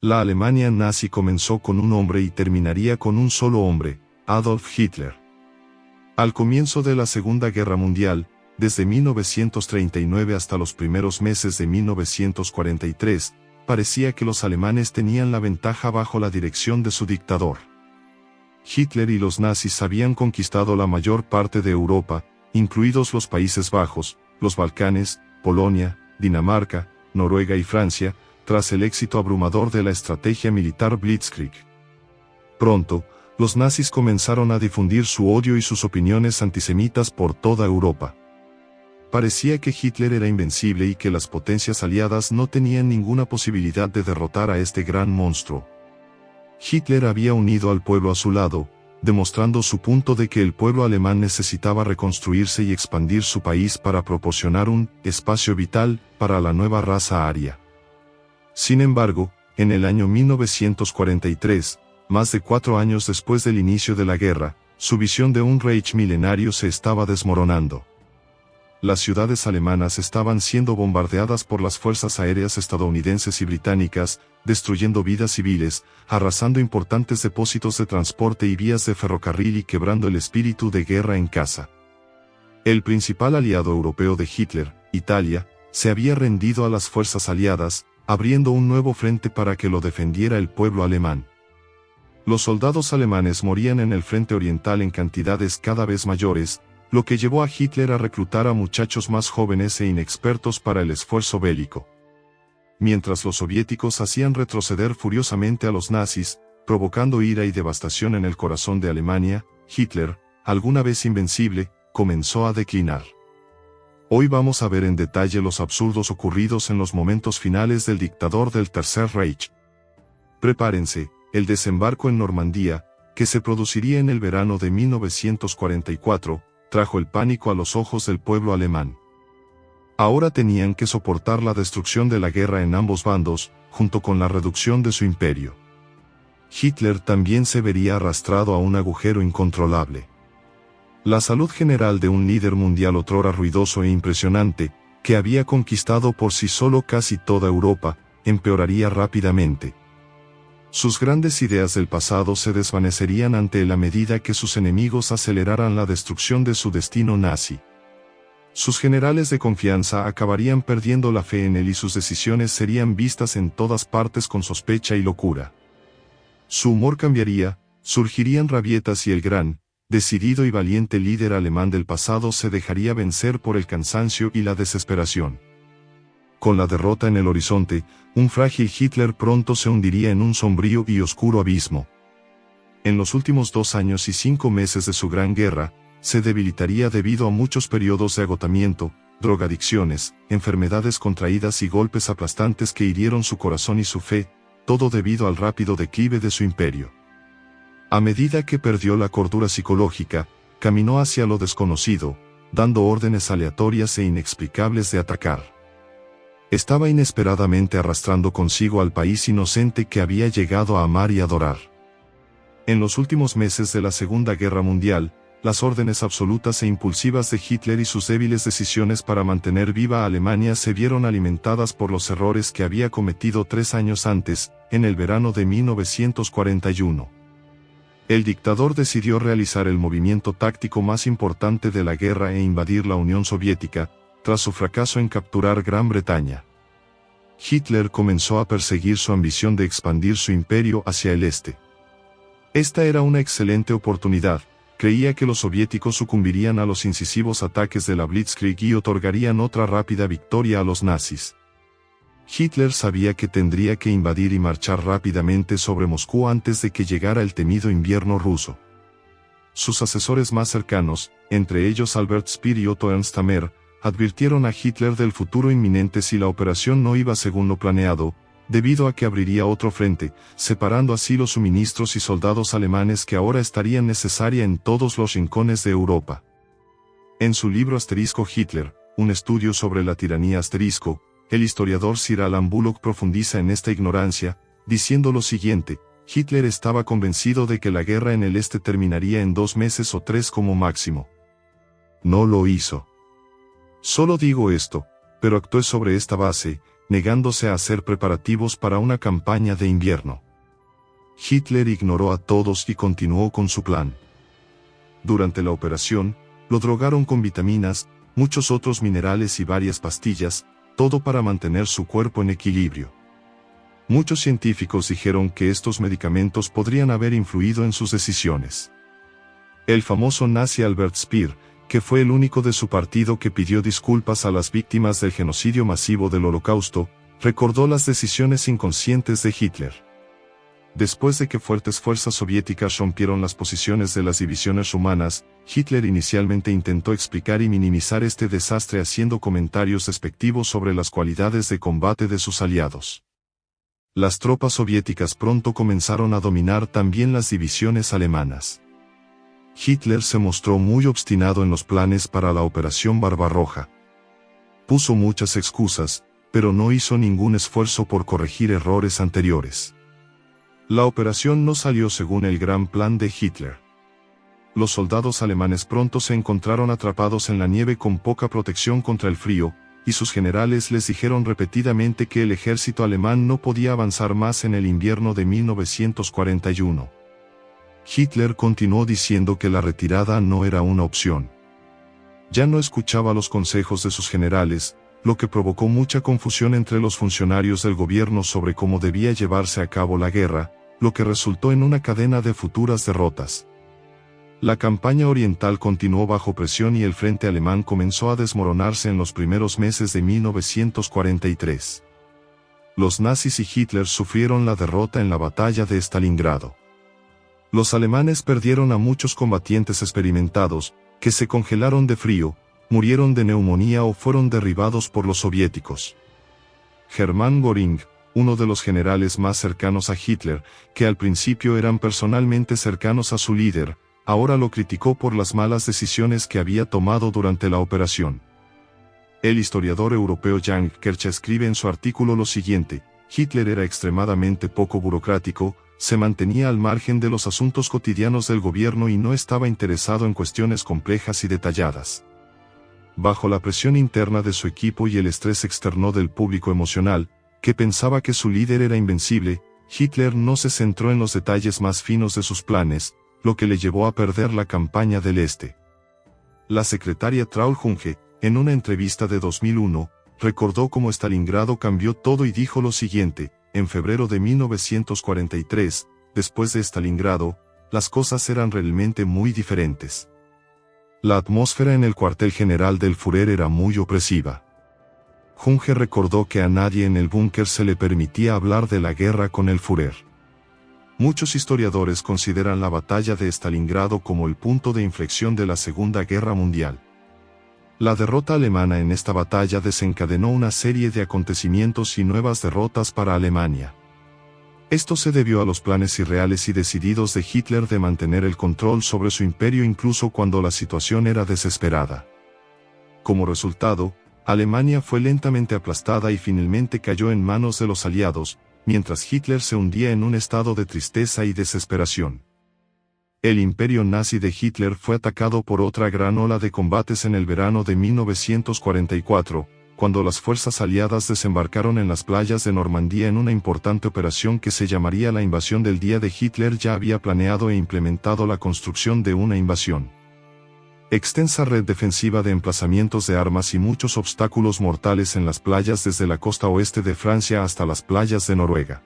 La Alemania nazi comenzó con un hombre y terminaría con un solo hombre, Adolf Hitler. Al comienzo de la Segunda Guerra Mundial, desde 1939 hasta los primeros meses de 1943, parecía que los alemanes tenían la ventaja bajo la dirección de su dictador. Hitler y los nazis habían conquistado la mayor parte de Europa, incluidos los Países Bajos, los Balcanes, Polonia, Dinamarca, Noruega y Francia, tras el éxito abrumador de la estrategia militar Blitzkrieg. Pronto, los nazis comenzaron a difundir su odio y sus opiniones antisemitas por toda Europa. Parecía que Hitler era invencible y que las potencias aliadas no tenían ninguna posibilidad de derrotar a este gran monstruo. Hitler había unido al pueblo a su lado, demostrando su punto de que el pueblo alemán necesitaba reconstruirse y expandir su país para proporcionar un espacio vital para la nueva raza aria. Sin embargo, en el año 1943, más de 4 años después del inicio de la guerra, su visión de un Reich milenario se estaba desmoronando. Las ciudades alemanas estaban siendo bombardeadas por las fuerzas aéreas estadounidenses y británicas, destruyendo vidas civiles, arrasando importantes depósitos de transporte y vías de ferrocarril y quebrando el espíritu de guerra en casa. El principal aliado europeo de Hitler, Italia, se había rendido a las fuerzas aliadas, abriendo un nuevo frente para que lo defendiera el pueblo alemán. Los soldados alemanes morían en el frente oriental en cantidades cada vez mayores, lo que llevó a Hitler a reclutar a muchachos más jóvenes e inexpertos para el esfuerzo bélico. Mientras los soviéticos hacían retroceder furiosamente a los nazis, provocando ira y devastación en el corazón de Alemania, Hitler, alguna vez invencible, comenzó a declinar. Hoy vamos a ver en detalle los absurdos ocurridos en los momentos finales del dictador del Tercer Reich. Prepárense, el desembarco en Normandía, que se produciría en el verano de 1944, trajo el pánico a los ojos del pueblo alemán. Ahora tenían que soportar la destrucción de la guerra en ambos bandos, junto con la reducción de su imperio. Hitler también se vería arrastrado a un agujero incontrolable. La salud general de un líder mundial otrora ruidoso e impresionante, que había conquistado por sí solo casi toda Europa, empeoraría rápidamente. Sus grandes ideas del pasado se desvanecerían ante la medida que sus enemigos aceleraran la destrucción de su destino nazi. Sus generales de confianza acabarían perdiendo la fe en él y sus decisiones serían vistas en todas partes con sospecha y locura. Su humor cambiaría, surgirían rabietas y el gran, decidido y valiente líder alemán del pasado se dejaría vencer por el cansancio y la desesperación. Con la derrota en el horizonte, un frágil Hitler pronto se hundiría en un sombrío y oscuro abismo. En los últimos 2 años y 5 meses de su gran guerra, se debilitaría debido a muchos periodos de agotamiento, drogadicciones, enfermedades contraídas y golpes aplastantes que hirieron su corazón y su fe, todo debido al rápido declive de su imperio. A medida que perdió la cordura psicológica, caminó hacia lo desconocido, dando órdenes aleatorias e inexplicables de atacar. Estaba inesperadamente arrastrando consigo al país inocente que había llegado a amar y adorar. En los últimos meses de la Segunda Guerra Mundial, las órdenes absolutas e impulsivas de Hitler y sus débiles decisiones para mantener viva a Alemania se vieron alimentadas por los errores que había cometido 3 años antes, en el verano de 1941. El dictador decidió realizar el movimiento táctico más importante de la guerra e invadir la Unión Soviética, tras su fracaso en capturar Gran Bretaña. Hitler comenzó a perseguir su ambición de expandir su imperio hacia el este. Esta era una excelente oportunidad. Creía que los soviéticos sucumbirían a los incisivos ataques de la Blitzkrieg y otorgarían otra rápida victoria a los nazis. Hitler sabía que tendría que invadir y marchar rápidamente sobre Moscú antes de que llegara el temido invierno ruso. Sus asesores más cercanos, entre ellos Albert Speer y Otto Ernst Hammer, advirtieron a Hitler del futuro inminente si la operación no iba según lo planeado, debido a que abriría otro frente, separando así los suministros y soldados alemanes que ahora estarían necesarios en todos los rincones de Europa. En su libro Hitler, un estudio sobre la tiranía el historiador Sir Alan Bullock profundiza en esta ignorancia, diciendo lo siguiente: Hitler estaba convencido de que la guerra en el este terminaría en 2 meses o 3 como máximo. No lo hizo. Solo digo esto, pero actuó sobre esta base, negándose a hacer preparativos para una campaña de invierno. Hitler ignoró a todos y continuó con su plan. Durante la operación, lo drogaron con vitaminas, muchos otros minerales y varias pastillas, todo para mantener su cuerpo en equilibrio. Muchos científicos dijeron que estos medicamentos podrían haber influido en sus decisiones. El famoso nazi Albert Speer, que fue el único de su partido que pidió disculpas a las víctimas del genocidio masivo del Holocausto, recordó las decisiones inconscientes de Hitler. Después de que fuertes fuerzas soviéticas rompieron las posiciones de las divisiones rumanas, Hitler inicialmente intentó explicar y minimizar este desastre haciendo comentarios despectivos sobre las cualidades de combate de sus aliados. Las tropas soviéticas pronto comenzaron a dominar también las divisiones alemanas. Hitler se mostró muy obstinado en los planes para la Operación Barbarroja. Puso muchas excusas, pero no hizo ningún esfuerzo por corregir errores anteriores. La operación no salió según el gran plan de Hitler. Los soldados alemanes pronto se encontraron atrapados en la nieve con poca protección contra el frío, y sus generales les dijeron repetidamente que el ejército alemán no podía avanzar más en el invierno de 1941. Hitler continuó diciendo que la retirada no era una opción. Ya no escuchaba los consejos de sus generales, lo que provocó mucha confusión entre los funcionarios del gobierno sobre cómo debía llevarse a cabo la guerra, lo que resultó en una cadena de futuras derrotas. La campaña oriental continuó bajo presión y el frente alemán comenzó a desmoronarse en los primeros meses de 1943. Los nazis y Hitler sufrieron la derrota en la batalla de Stalingrado. Los alemanes perdieron a muchos combatientes experimentados, que se congelaron de frío, murieron de neumonía o fueron derribados por los soviéticos. Hermann Göring, uno de los generales más cercanos a Hitler, que al principio eran personalmente cercanos a su líder, ahora lo criticó por las malas decisiones que había tomado durante la operación. El historiador europeo Jan Kercha escribe en su artículo lo siguiente: Hitler era extremadamente poco burocrático, se mantenía al margen de los asuntos cotidianos del gobierno y no estaba interesado en cuestiones complejas y detalladas. Bajo la presión interna de su equipo y el estrés externo del público emocional, que pensaba que su líder era invencible, Hitler no se centró en los detalles más finos de sus planes, lo que le llevó a perder la campaña del Este. La secretaria Traul Junge, en una entrevista de 2001, recordó cómo Stalingrado cambió todo y dijo lo siguiente: en febrero de 1943, después de Stalingrado, las cosas eran realmente muy diferentes. La atmósfera en el cuartel general del Führer era muy opresiva. Junge recordó que a nadie en el búnker se le permitía hablar de la guerra con el Führer. Muchos historiadores consideran la batalla de Stalingrado como el punto de inflexión de la Segunda Guerra Mundial. La derrota alemana en esta batalla desencadenó una serie de acontecimientos y nuevas derrotas para Alemania. Esto se debió a los planes irreales y decididos de Hitler de mantener el control sobre su imperio incluso cuando la situación era desesperada. Como resultado, Alemania fue lentamente aplastada y finalmente cayó en manos de los aliados, mientras Hitler se hundía en un estado de tristeza y desesperación. El imperio nazi de Hitler fue atacado por otra gran ola de combates en el verano de 1944, cuando las fuerzas aliadas desembarcaron en las playas de Normandía en una importante operación que se llamaría la invasión del día de Hitler. Ya había planeado e implementado la construcción de una invasión. Extensa red defensiva de emplazamientos de armas y muchos obstáculos mortales en las playas desde la costa oeste de Francia hasta las playas de Noruega.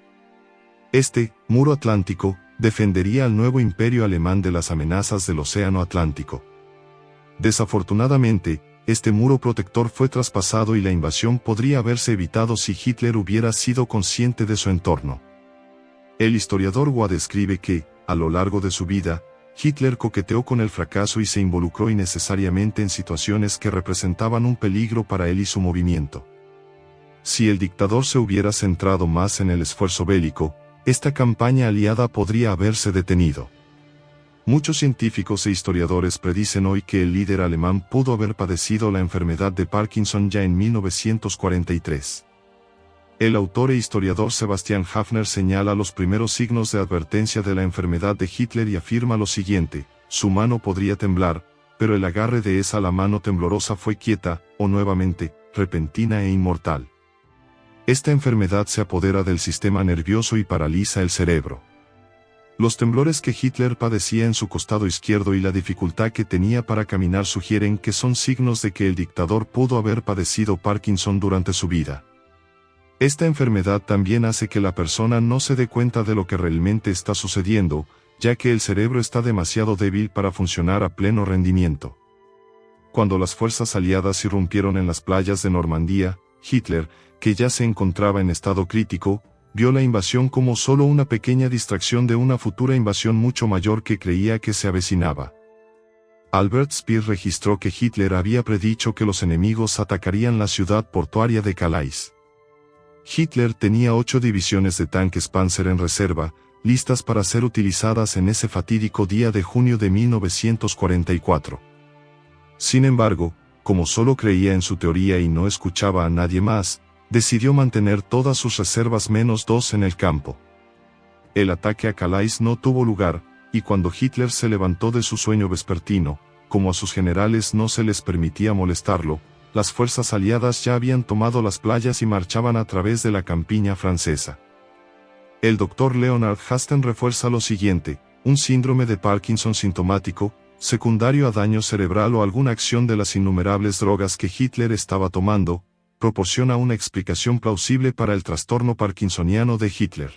Este muro atlántico defendería al nuevo imperio alemán de las amenazas del Océano Atlántico. Desafortunadamente, este muro protector fue traspasado y la invasión podría haberse evitado si Hitler hubiera sido consciente de su entorno. El historiador Watt escribe que, a lo largo de su vida, Hitler coqueteó con el fracaso y se involucró innecesariamente en situaciones que representaban un peligro para él y su movimiento. Si el dictador se hubiera centrado más en el esfuerzo bélico, esta campaña aliada podría haberse detenido. Muchos científicos e historiadores predicen hoy que el líder alemán pudo haber padecido la enfermedad de Parkinson ya en 1943. El autor e historiador Sebastian Hafner señala los primeros signos de advertencia de la enfermedad de Hitler y afirma lo siguiente: su mano podría temblar, pero el agarre de esa la mano temblorosa fue quieta, o nuevamente, repentina e inmortal. Esta enfermedad se apodera del sistema nervioso y paraliza el cerebro. Los temblores que Hitler padecía en su costado izquierdo y la dificultad que tenía para caminar sugieren que son signos de que el dictador pudo haber padecido Parkinson durante su vida. Esta enfermedad también hace que la persona no se dé cuenta de lo que realmente está sucediendo, ya que el cerebro está demasiado débil para funcionar a pleno rendimiento. Cuando las fuerzas aliadas irrumpieron en las playas de Normandía, Hitler, que ya se encontraba en estado crítico, vio la invasión como solo una pequeña distracción de una futura invasión mucho mayor que creía que se avecinaba. Albert Speer registró que Hitler había predicho que los enemigos atacarían la ciudad portuaria de Calais. Hitler tenía 8 divisiones de tanques Panzer en reserva, listas para ser utilizadas en ese fatídico día de junio de 1944. Sin embargo, como solo creía en su teoría y no escuchaba a nadie más, decidió mantener todas sus reservas menos 2 en el campo. El ataque a Calais no tuvo lugar, y cuando Hitler se levantó de su sueño vespertino, como a sus generales no se les permitía molestarlo, las fuerzas aliadas ya habían tomado las playas y marchaban a través de la campiña francesa. El Dr. Leonard Hasten refuerza lo siguiente: un síndrome de Parkinson sintomático, secundario a daño cerebral o alguna acción de las innumerables drogas que Hitler estaba tomando, proporciona una explicación plausible para el trastorno parkinsoniano de Hitler.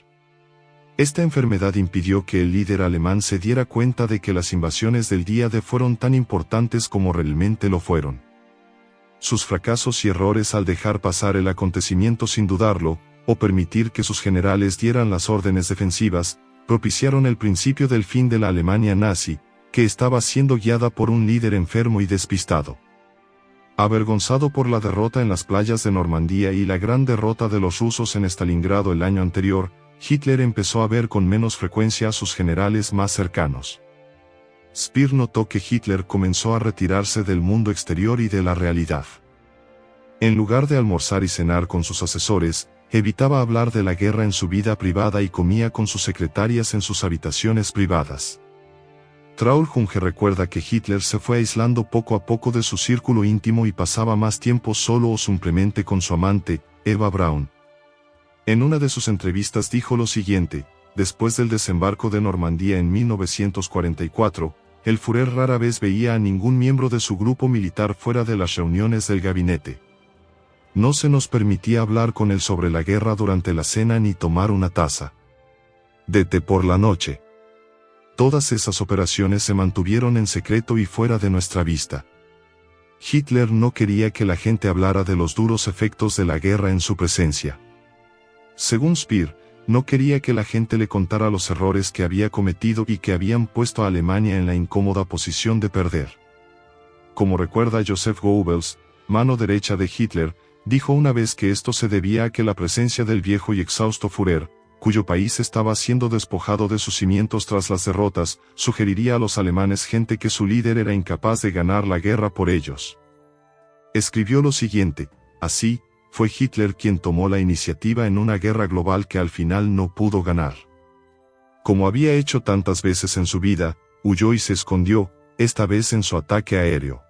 Esta enfermedad impidió que el líder alemán se diera cuenta de que las invasiones del día D fueron tan importantes como realmente lo fueron. Sus fracasos y errores al dejar pasar el acontecimiento sin dudarlo, o permitir que sus generales dieran las órdenes defensivas, propiciaron el principio del fin de la Alemania nazi, que estaba siendo guiada por un líder enfermo y despistado. Avergonzado por la derrota en las playas de Normandía y la gran derrota de los rusos en Stalingrado el año anterior, Hitler empezó a ver con menos frecuencia a sus generales más cercanos. Speer notó que Hitler comenzó a retirarse del mundo exterior y de la realidad. En lugar de almorzar y cenar con sus asesores, evitaba hablar de la guerra en su vida privada y comía con sus secretarias en sus habitaciones privadas. Traul Junge recuerda que Hitler se fue aislando poco a poco de su círculo íntimo y pasaba más tiempo solo o simplemente con su amante, Eva Braun. En una de sus entrevistas dijo lo siguiente: después del desembarco de Normandía en 1944, el Führer rara vez veía a ningún miembro de su grupo militar fuera de las reuniones del gabinete. No se nos permitía hablar con él sobre la guerra durante la cena ni tomar una taza de té por la noche. Todas esas operaciones se mantuvieron en secreto y fuera de nuestra vista. Hitler no quería que la gente hablara de los duros efectos de la guerra en su presencia. Según Speer, no quería que la gente le contara los errores que había cometido y que habían puesto a Alemania en la incómoda posición de perder. Como recuerda Joseph Goebbels, mano derecha de Hitler, dijo una vez que esto se debía a que la presencia del viejo y exhausto Führer, cuyo país estaba siendo despojado de sus cimientos tras las derrotas, sugeriría a los alemanes gente que su líder era incapaz de ganar la guerra por ellos. Escribió lo siguiente: así, fue Hitler quien tomó la iniciativa en una guerra global que al final no pudo ganar. Como había hecho tantas veces en su vida, huyó y se escondió, esta vez en su ataque aéreo.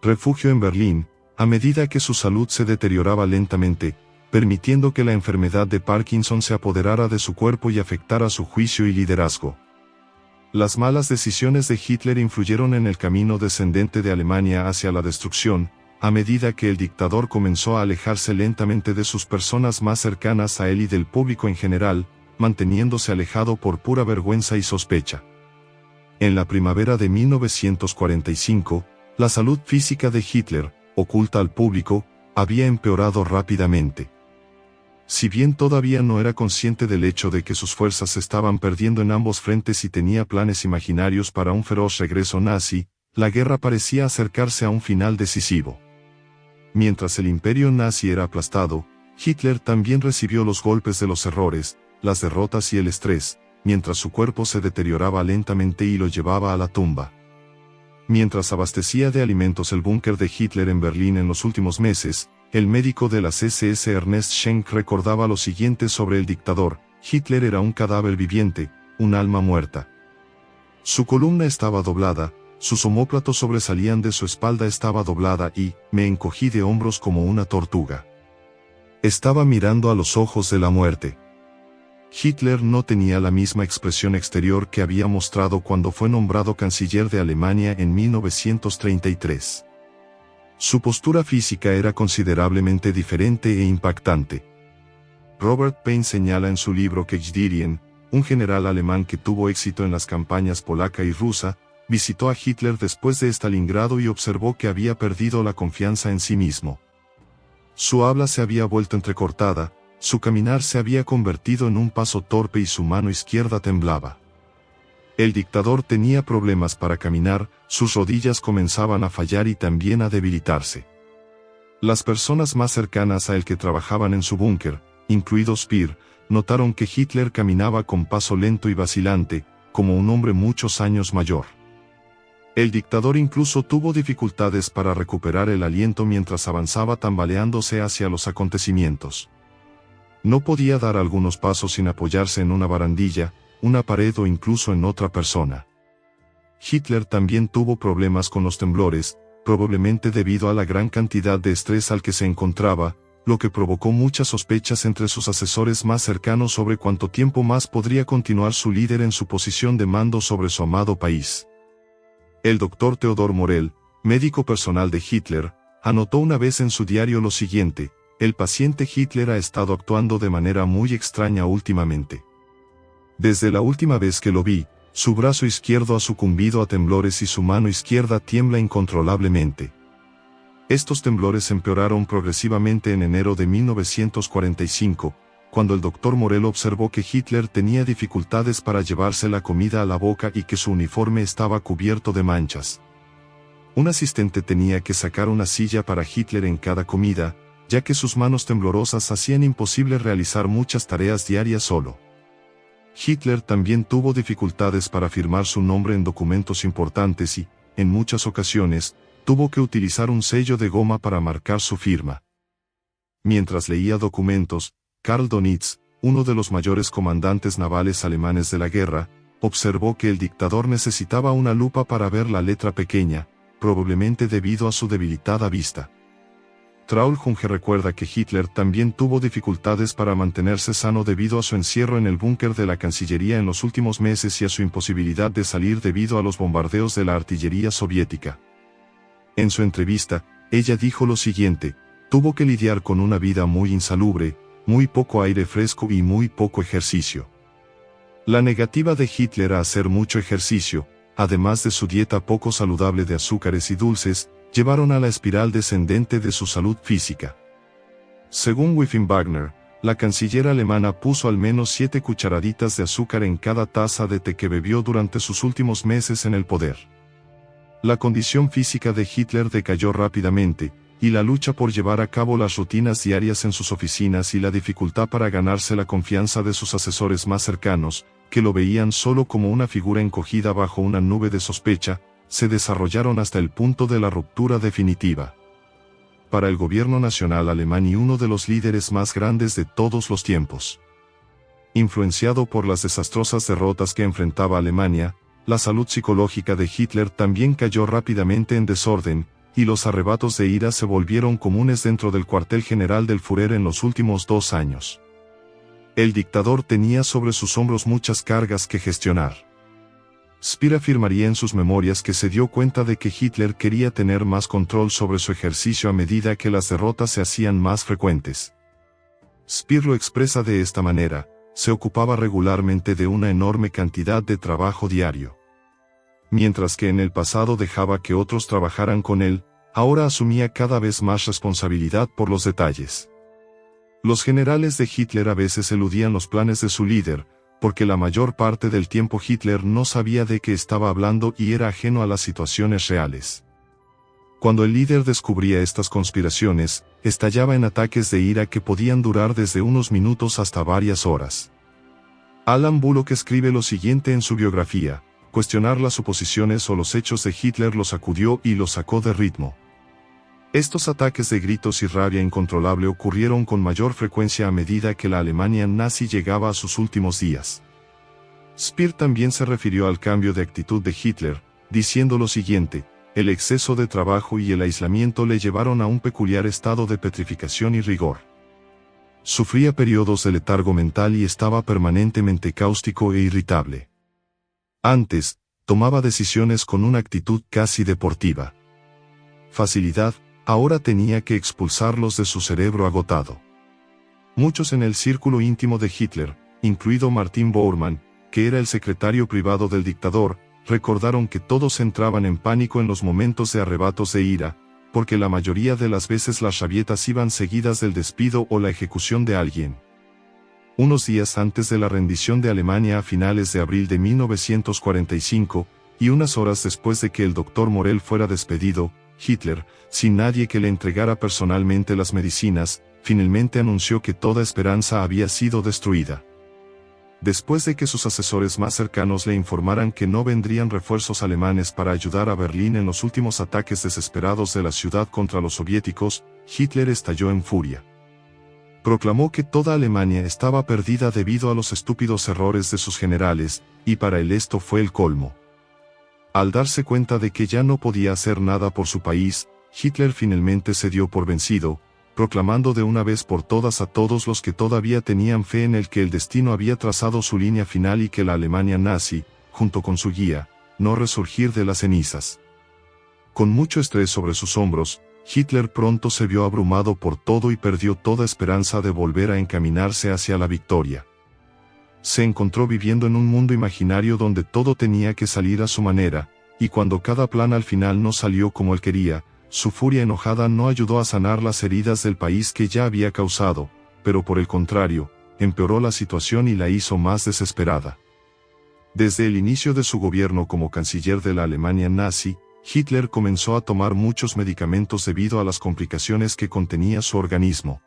Refugio en Berlín, a medida que su salud se deterioraba lentamente, permitiendo que la enfermedad de Parkinson se apoderara de su cuerpo y afectara su juicio y liderazgo. Las malas decisiones de Hitler influyeron en el camino descendente de Alemania hacia la destrucción, a medida que el dictador comenzó a alejarse lentamente de sus personas más cercanas a él y del público en general, manteniéndose alejado por pura vergüenza y sospecha. En la primavera de 1945, la salud física de Hitler, oculta al público, había empeorado rápidamente. Si bien todavía no era consciente del hecho de que sus fuerzas se estaban perdiendo en ambos frentes y tenía planes imaginarios para un feroz regreso nazi, la guerra parecía acercarse a un final decisivo. Mientras el imperio nazi era aplastado, Hitler también recibió los golpes de los errores, las derrotas y el estrés, mientras su cuerpo se deterioraba lentamente y lo llevaba a la tumba. Mientras abastecía de alimentos el búnker de Hitler en Berlín en los últimos meses, el médico de las SS Ernest Schenck recordaba lo siguiente sobre el dictador: Hitler era un cadáver viviente, un alma muerta. Su columna estaba doblada, sus omóplatos sobresalían de su espalda, estaba doblada y me encogí de hombros como una tortuga. Estaba mirando a los ojos de la muerte. Hitler no tenía la misma expresión exterior que había mostrado cuando fue nombrado canciller de Alemania en 1933. Su postura física era considerablemente diferente e impactante. Robert Paine señala en su libro que Guderian, un general alemán que tuvo éxito en las campañas polaca y rusa, visitó a Hitler después de Stalingrado y observó que había perdido la confianza en sí mismo. Su habla se había vuelto entrecortada, su caminar se había convertido en un paso torpe y su mano izquierda temblaba. El dictador tenía problemas para caminar, sus rodillas comenzaban a fallar y también a debilitarse. Las personas más cercanas a él que trabajaban en su búnker, incluido Speer, notaron que Hitler caminaba con paso lento y vacilante, como un hombre muchos años mayor. El dictador incluso tuvo dificultades para recuperar el aliento mientras avanzaba tambaleándose hacia los acontecimientos. No podía dar algunos pasos sin apoyarse en una barandilla, una pared o incluso en otra persona. Hitler también tuvo problemas con los temblores, probablemente debido a la gran cantidad de estrés al que se encontraba, lo que provocó muchas sospechas entre sus asesores más cercanos sobre cuánto tiempo más podría continuar su líder en su posición de mando sobre su amado país. El doctor Theodor Morell, médico personal de Hitler, anotó una vez en su diario lo siguiente: el paciente Hitler ha estado actuando de manera muy extraña últimamente. Desde la última vez que lo vi, su brazo izquierdo ha sucumbido a temblores y su mano izquierda tiembla incontrolablemente. Estos temblores empeoraron progresivamente en enero de 1945, cuando el doctor Morell observó que Hitler tenía dificultades para llevarse la comida a la boca y que su uniforme estaba cubierto de manchas. Un asistente tenía que sacar una silla para Hitler en cada comida, ya que sus manos temblorosas hacían imposible realizar muchas tareas diarias solo. Hitler también tuvo dificultades para firmar su nombre en documentos importantes y, en muchas ocasiones, tuvo que utilizar un sello de goma para marcar su firma. Mientras leía documentos, Karl Donitz, uno de los mayores comandantes navales alemanes de la guerra, observó que el dictador necesitaba una lupa para ver la letra pequeña, probablemente debido a su debilitada vista. Traul Junge recuerda que Hitler también tuvo dificultades para mantenerse sano debido a su encierro en el búnker de la Cancillería en los últimos meses y a su imposibilidad de salir debido a los bombardeos de la artillería soviética. En su entrevista, ella dijo lo siguiente: tuvo que lidiar con una vida muy insalubre, muy poco aire fresco y muy poco ejercicio. La negativa de Hitler a hacer mucho ejercicio, además de su dieta poco saludable de azúcares y dulces, llevaron a la espiral descendente de su salud física. Según Wolfgang Wagner, la canciller alemana puso al menos 7 cucharaditas de azúcar en cada taza de té que bebió durante sus últimos meses en el poder. La condición física de Hitler decayó rápidamente, y la lucha por llevar a cabo las rutinas diarias en sus oficinas y la dificultad para ganarse la confianza de sus asesores más cercanos, que lo veían solo como una figura encogida bajo una nube de sospecha, se desarrollaron hasta el punto de la ruptura definitiva. Para el gobierno nacional alemán y uno de los líderes más grandes de todos los tiempos. Influenciado por las desastrosas derrotas que enfrentaba Alemania, la salud psicológica de Hitler también cayó rápidamente en desorden, y los arrebatos de ira se volvieron comunes dentro del cuartel general del Führer en los últimos 2 años. El dictador tenía sobre sus hombros muchas cargas que gestionar. Speer afirmaría en sus memorias que se dio cuenta de que Hitler quería tener más control sobre su ejercicio a medida que las derrotas se hacían más frecuentes. Speer lo expresa de esta manera: se ocupaba regularmente de una enorme cantidad de trabajo diario. Mientras que en el pasado dejaba que otros trabajaran con él, ahora asumía cada vez más responsabilidad por los detalles. Los generales de Hitler a veces eludían los planes de su líder, porque la mayor parte del tiempo Hitler no sabía de qué estaba hablando y era ajeno a las situaciones reales. Cuando el líder descubría estas conspiraciones, estallaba en ataques de ira que podían durar desde unos minutos hasta varias horas. Alan Bullock escribe lo siguiente en su biografía: cuestionar las suposiciones o los hechos de Hitler lo sacudió y lo sacó de ritmo. Estos ataques de gritos y rabia incontrolable ocurrieron con mayor frecuencia a medida que la Alemania nazi llegaba a sus últimos días. Speer también se refirió al cambio de actitud de Hitler, diciendo lo siguiente: el exceso de trabajo y el aislamiento le llevaron a un peculiar estado de petrificación y rigor. Sufría periodos de letargo mental y estaba permanentemente cáustico e irritable. Antes, tomaba decisiones con una actitud casi deportiva. Facilidad, ahora tenía que expulsarlos de su cerebro agotado. Muchos en el círculo íntimo de Hitler, incluido Martin Bormann, que era el secretario privado del dictador, recordaron que todos entraban en pánico en los momentos de arrebatos de ira, porque la mayoría de las veces las rabietas iban seguidas del despido o la ejecución de alguien. Unos días antes de la rendición de Alemania a finales de abril de 1945, y unas horas después de que el Dr. Morell fuera despedido, Hitler, sin nadie que le entregara personalmente las medicinas, finalmente anunció que toda esperanza había sido destruida. Después de que sus asesores más cercanos le informaran que no vendrían refuerzos alemanes para ayudar a Berlín en los últimos ataques desesperados de la ciudad contra los soviéticos, Hitler estalló en furia. Proclamó que toda Alemania estaba perdida debido a los estúpidos errores de sus generales, y para él esto fue el colmo. Al darse cuenta de que ya no podía hacer nada por su país, Hitler finalmente se dio por vencido, proclamando de una vez por todas a todos los que todavía tenían fe en el que el destino había trazado su línea final y que la Alemania nazi, junto con su guía, no resurgir de las cenizas. Con mucho estrés sobre sus hombros, Hitler pronto se vio abrumado por todo y perdió toda esperanza de volver a encaminarse hacia la victoria. Se encontró viviendo en un mundo imaginario donde todo tenía que salir a su manera, y cuando cada plan al final no salió como él quería, su furia enojada no ayudó a sanar las heridas del país que ya había causado, pero por el contrario, empeoró la situación y la hizo más desesperada. Desde el inicio de su gobierno como canciller de la Alemania nazi, Hitler comenzó a tomar muchos medicamentos debido a las complicaciones que contenía su organismo.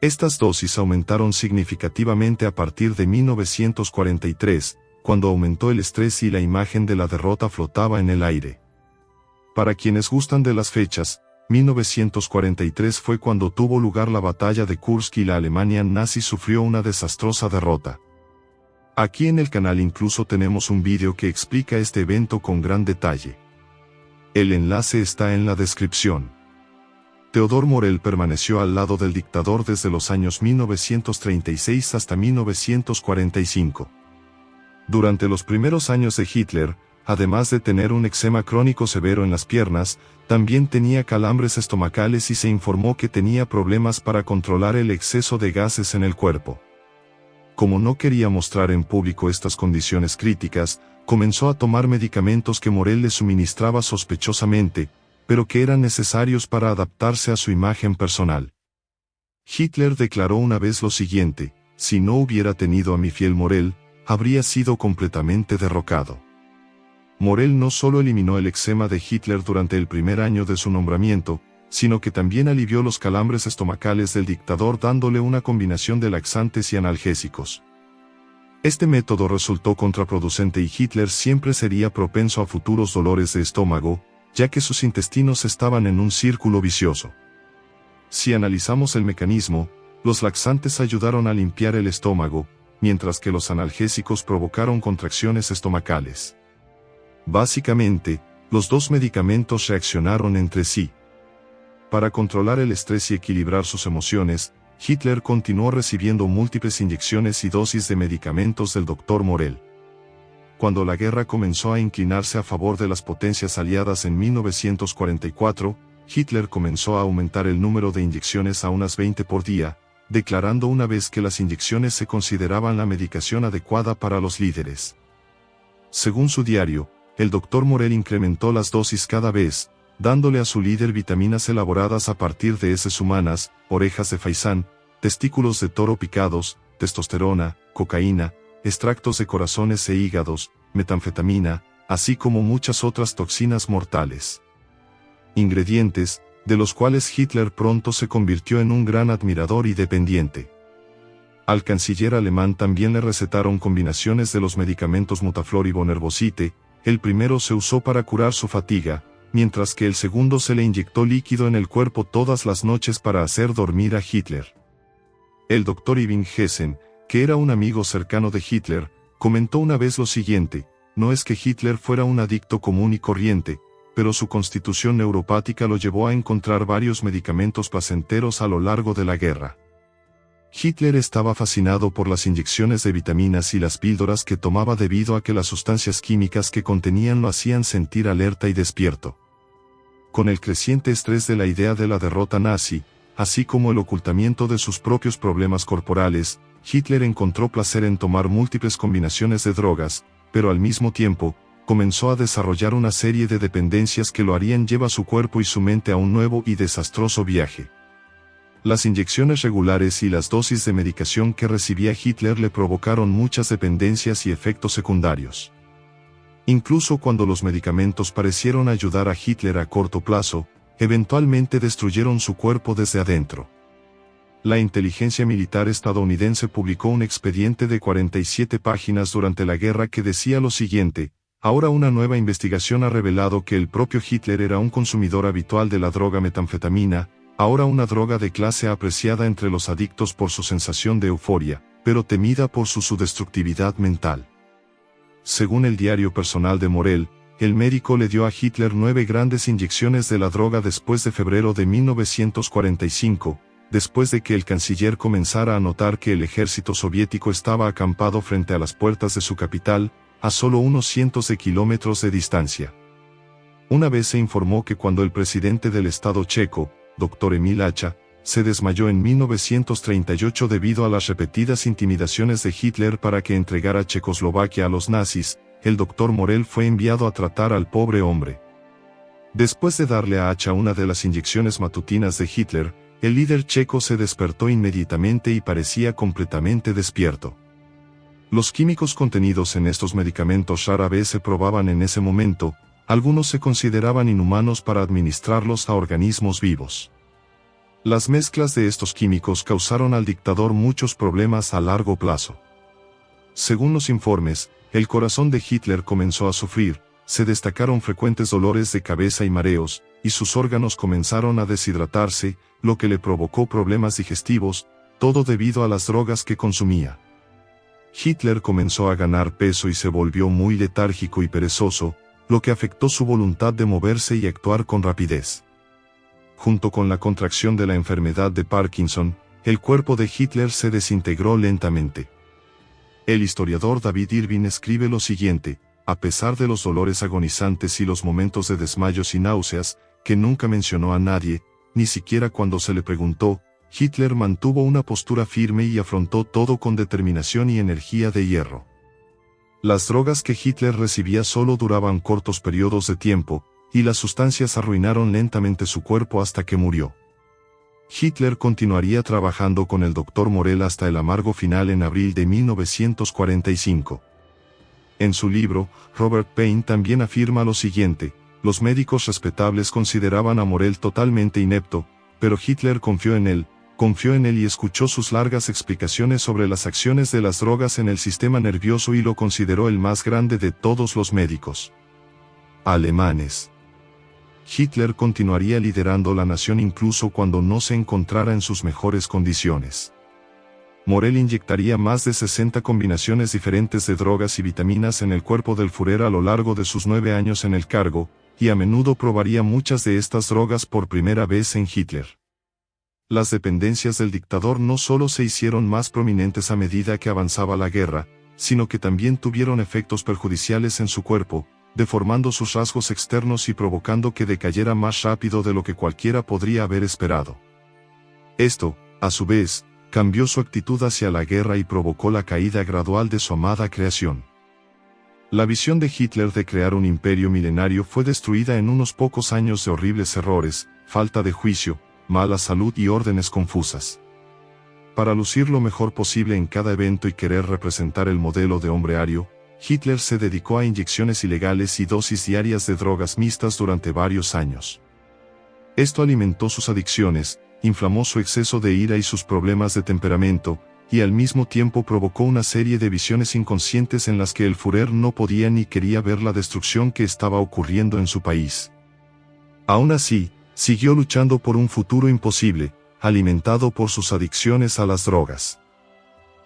Estas dosis aumentaron significativamente a partir de 1943, cuando aumentó el estrés y la imagen de la derrota flotaba en el aire. Para quienes gustan de las fechas, 1943 fue cuando tuvo lugar la batalla de Kursk y la Alemania nazi sufrió una desastrosa derrota. Aquí en el canal incluso tenemos un vídeo que explica este evento con gran detalle. El enlace está en la descripción. Theodor Morell permaneció al lado del dictador desde los años 1936 hasta 1945. Durante los primeros años de Hitler, además de tener un eczema crónico severo en las piernas, también tenía calambres estomacales y se informó que tenía problemas para controlar el exceso de gases en el cuerpo. Como no quería mostrar en público estas condiciones críticas, comenzó a tomar medicamentos que Morell le suministraba sospechosamente, pero que eran necesarios para adaptarse a su imagen personal. Hitler declaró una vez lo siguiente: si no hubiera tenido a mi fiel Morell, habría sido completamente derrocado. Morell no solo eliminó el eczema de Hitler durante el primer año de su nombramiento, sino que también alivió los calambres estomacales del dictador dándole una combinación de laxantes y analgésicos. Este método resultó contraproducente y Hitler siempre sería propenso a futuros dolores de estómago, ya que sus intestinos estaban en un círculo vicioso. Si analizamos el mecanismo, los laxantes ayudaron a limpiar el estómago, mientras que los analgésicos provocaron contracciones estomacales. Básicamente, los dos medicamentos reaccionaron entre sí. Para controlar el estrés y equilibrar sus emociones, Hitler continuó recibiendo múltiples inyecciones y dosis de medicamentos del Dr. Morell. Cuando la guerra comenzó a inclinarse a favor de las potencias aliadas en 1944, Hitler comenzó a aumentar el número de inyecciones a unas 20 por día, declarando una vez que las inyecciones se consideraban la medicación adecuada para los líderes. Según su diario, el Dr. Morell incrementó las dosis cada vez, dándole a su líder vitaminas elaboradas a partir de heces humanas, orejas de faisán, testículos de toro picados, testosterona, cocaína, extractos de corazones e hígados, metanfetamina, así como muchas otras toxinas mortales. Ingredientes, de los cuales Hitler pronto se convirtió en un gran admirador y dependiente. Al canciller alemán también le recetaron combinaciones de los medicamentos Mutaflor y Bonerbosite. El primero se usó para curar su fatiga, mientras que el segundo se le inyectó líquido en el cuerpo todas las noches para hacer dormir a Hitler. El Dr. Ibn Gessen, que era un amigo cercano de Hitler, comentó una vez lo siguiente: no es que Hitler fuera un adicto común y corriente, pero su constitución neuropática lo llevó a encontrar varios medicamentos placenteros a lo largo de la guerra. Hitler estaba fascinado por las inyecciones de vitaminas y las píldoras que tomaba debido a que las sustancias químicas que contenían lo hacían sentir alerta y despierto. Con el creciente estrés de la idea de la derrota nazi, así como el ocultamiento de sus propios problemas corporales, Hitler encontró placer en tomar múltiples combinaciones de drogas, pero al mismo tiempo, comenzó a desarrollar una serie de dependencias que lo harían llevar su cuerpo y su mente a un nuevo y desastroso viaje. Las inyecciones regulares y las dosis de medicación que recibía Hitler le provocaron muchas dependencias y efectos secundarios. Incluso cuando los medicamentos parecieron ayudar a Hitler a corto plazo, eventualmente destruyeron su cuerpo desde adentro. La inteligencia militar estadounidense publicó un expediente de 47 páginas durante la guerra que decía lo siguiente: ahora una nueva investigación ha revelado que el propio Hitler era un consumidor habitual de la droga metanfetamina, ahora una droga de clase apreciada entre los adictos por su sensación de euforia, pero temida por su destructividad mental. Según el diario personal de Morell, el médico le dio a Hitler 9 grandes inyecciones de la droga después de febrero de 1945, después de que el canciller comenzara a notar que el ejército soviético estaba acampado frente a las puertas de su capital, a solo unos cientos de kilómetros de distancia. Una vez se informó que cuando el presidente del Estado checo, Dr. Emil Hacha, se desmayó en 1938 debido a las repetidas intimidaciones de Hitler para que entregara Checoslovaquia a los nazis, el Dr. Morell fue enviado a tratar al pobre hombre. Después de darle a Hacha una de las inyecciones matutinas de Hitler, el líder checo se despertó inmediatamente y parecía completamente despierto. Los químicos contenidos en estos medicamentos rara vez se probaban en ese momento, algunos se consideraban inhumanos para administrarlos a organismos vivos. Las mezclas de estos químicos causaron al dictador muchos problemas a largo plazo. Según los informes, el corazón de Hitler comenzó a sufrir, se destacaron frecuentes dolores de cabeza y mareos, y sus órganos comenzaron a deshidratarse, lo que le provocó problemas digestivos, todo debido a las drogas que consumía. Hitler comenzó a ganar peso y se volvió muy letárgico y perezoso, lo que afectó su voluntad de moverse y actuar con rapidez. Junto con la contracción de la enfermedad de Parkinson, el cuerpo de Hitler se desintegró lentamente. El historiador David Irving escribe lo siguiente: a pesar de los dolores agonizantes y los momentos de desmayos y náuseas, que nunca mencionó a nadie, ni siquiera cuando se le preguntó, Hitler mantuvo una postura firme y afrontó todo con determinación y energía de hierro. Las drogas que Hitler recibía solo duraban cortos periodos de tiempo, y las sustancias arruinaron lentamente su cuerpo hasta que murió. Hitler continuaría trabajando con el Dr. Morell hasta el amargo final en abril de 1945. En su libro, Robert Payne también afirma lo siguiente: los médicos respetables consideraban a Morell totalmente inepto, pero Hitler confió en él y escuchó sus largas explicaciones sobre las acciones de las drogas en el sistema nervioso y lo consideró el más grande de todos los médicos alemanes. Hitler continuaría liderando la nación incluso cuando no se encontrara en sus mejores condiciones. Morell inyectaría más de 60 combinaciones diferentes de drogas y vitaminas en el cuerpo del Führer a lo largo de sus 9 años en el cargo, y a menudo probaría muchas de estas drogas por primera vez en Hitler. Las dependencias del dictador no solo se hicieron más prominentes a medida que avanzaba la guerra, sino que también tuvieron efectos perjudiciales en su cuerpo, deformando sus rasgos externos y provocando que decayera más rápido de lo que cualquiera podría haber esperado. Esto, a su vez, cambió su actitud hacia la guerra y provocó la caída gradual de su amada creación. La visión de Hitler de crear un imperio milenario fue destruida en unos pocos años de horribles errores, falta de juicio, mala salud y órdenes confusas. Para lucir lo mejor posible en cada evento y querer representar el modelo de hombre ario, Hitler se dedicó a inyecciones ilegales y dosis diarias de drogas mixtas durante varios años. Esto alimentó sus adicciones, inflamó su exceso de ira y sus problemas de temperamento, y al mismo tiempo provocó una serie de visiones inconscientes en las que el Führer no podía ni quería ver la destrucción que estaba ocurriendo en su país. Aún así, siguió luchando por un futuro imposible, alimentado por sus adicciones a las drogas.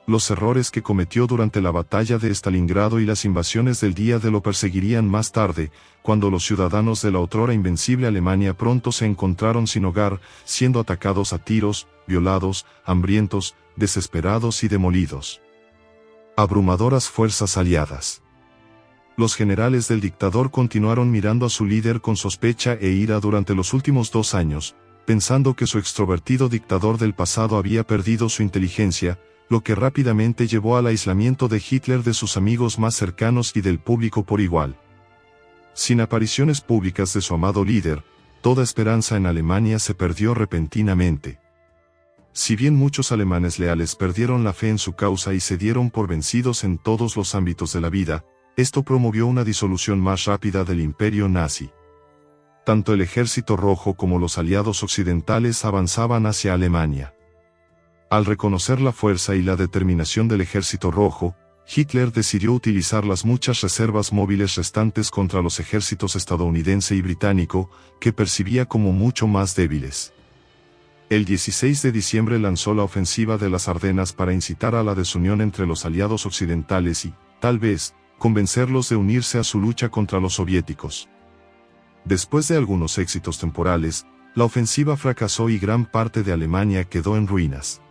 Los errores que cometió durante la batalla de Stalingrado y las invasiones del día D lo perseguirían más tarde, cuando los ciudadanos de la otrora invencible Alemania pronto se encontraron sin hogar, siendo atacados a tiros, violados, hambrientos, desesperados y demolidos. Abrumadoras fuerzas aliadas. Los generales del dictador continuaron mirando a su líder con sospecha e ira durante los últimos 2 años, pensando que su extrovertido dictador del pasado había perdido su inteligencia, lo que rápidamente llevó al aislamiento de Hitler de sus amigos más cercanos y del público por igual. Sin apariciones públicas de su amado líder, toda esperanza en Alemania se perdió repentinamente. Si bien muchos alemanes leales perdieron la fe en su causa y se dieron por vencidos en todos los ámbitos de la vida, esto promovió una disolución más rápida del imperio nazi. Tanto el Ejército Rojo como los aliados occidentales avanzaban hacia Alemania. Al reconocer la fuerza y la determinación del Ejército Rojo, Hitler decidió utilizar las muchas reservas móviles restantes contra los ejércitos estadounidense y británico, que percibía como mucho más débiles. El 16 de diciembre lanzó la ofensiva de las Ardenas para incitar a la desunión entre los aliados occidentales y, tal vez, convencerlos de unirse a su lucha contra los soviéticos. Después de algunos éxitos temporales, la ofensiva fracasó y gran parte de Alemania quedó en ruinas.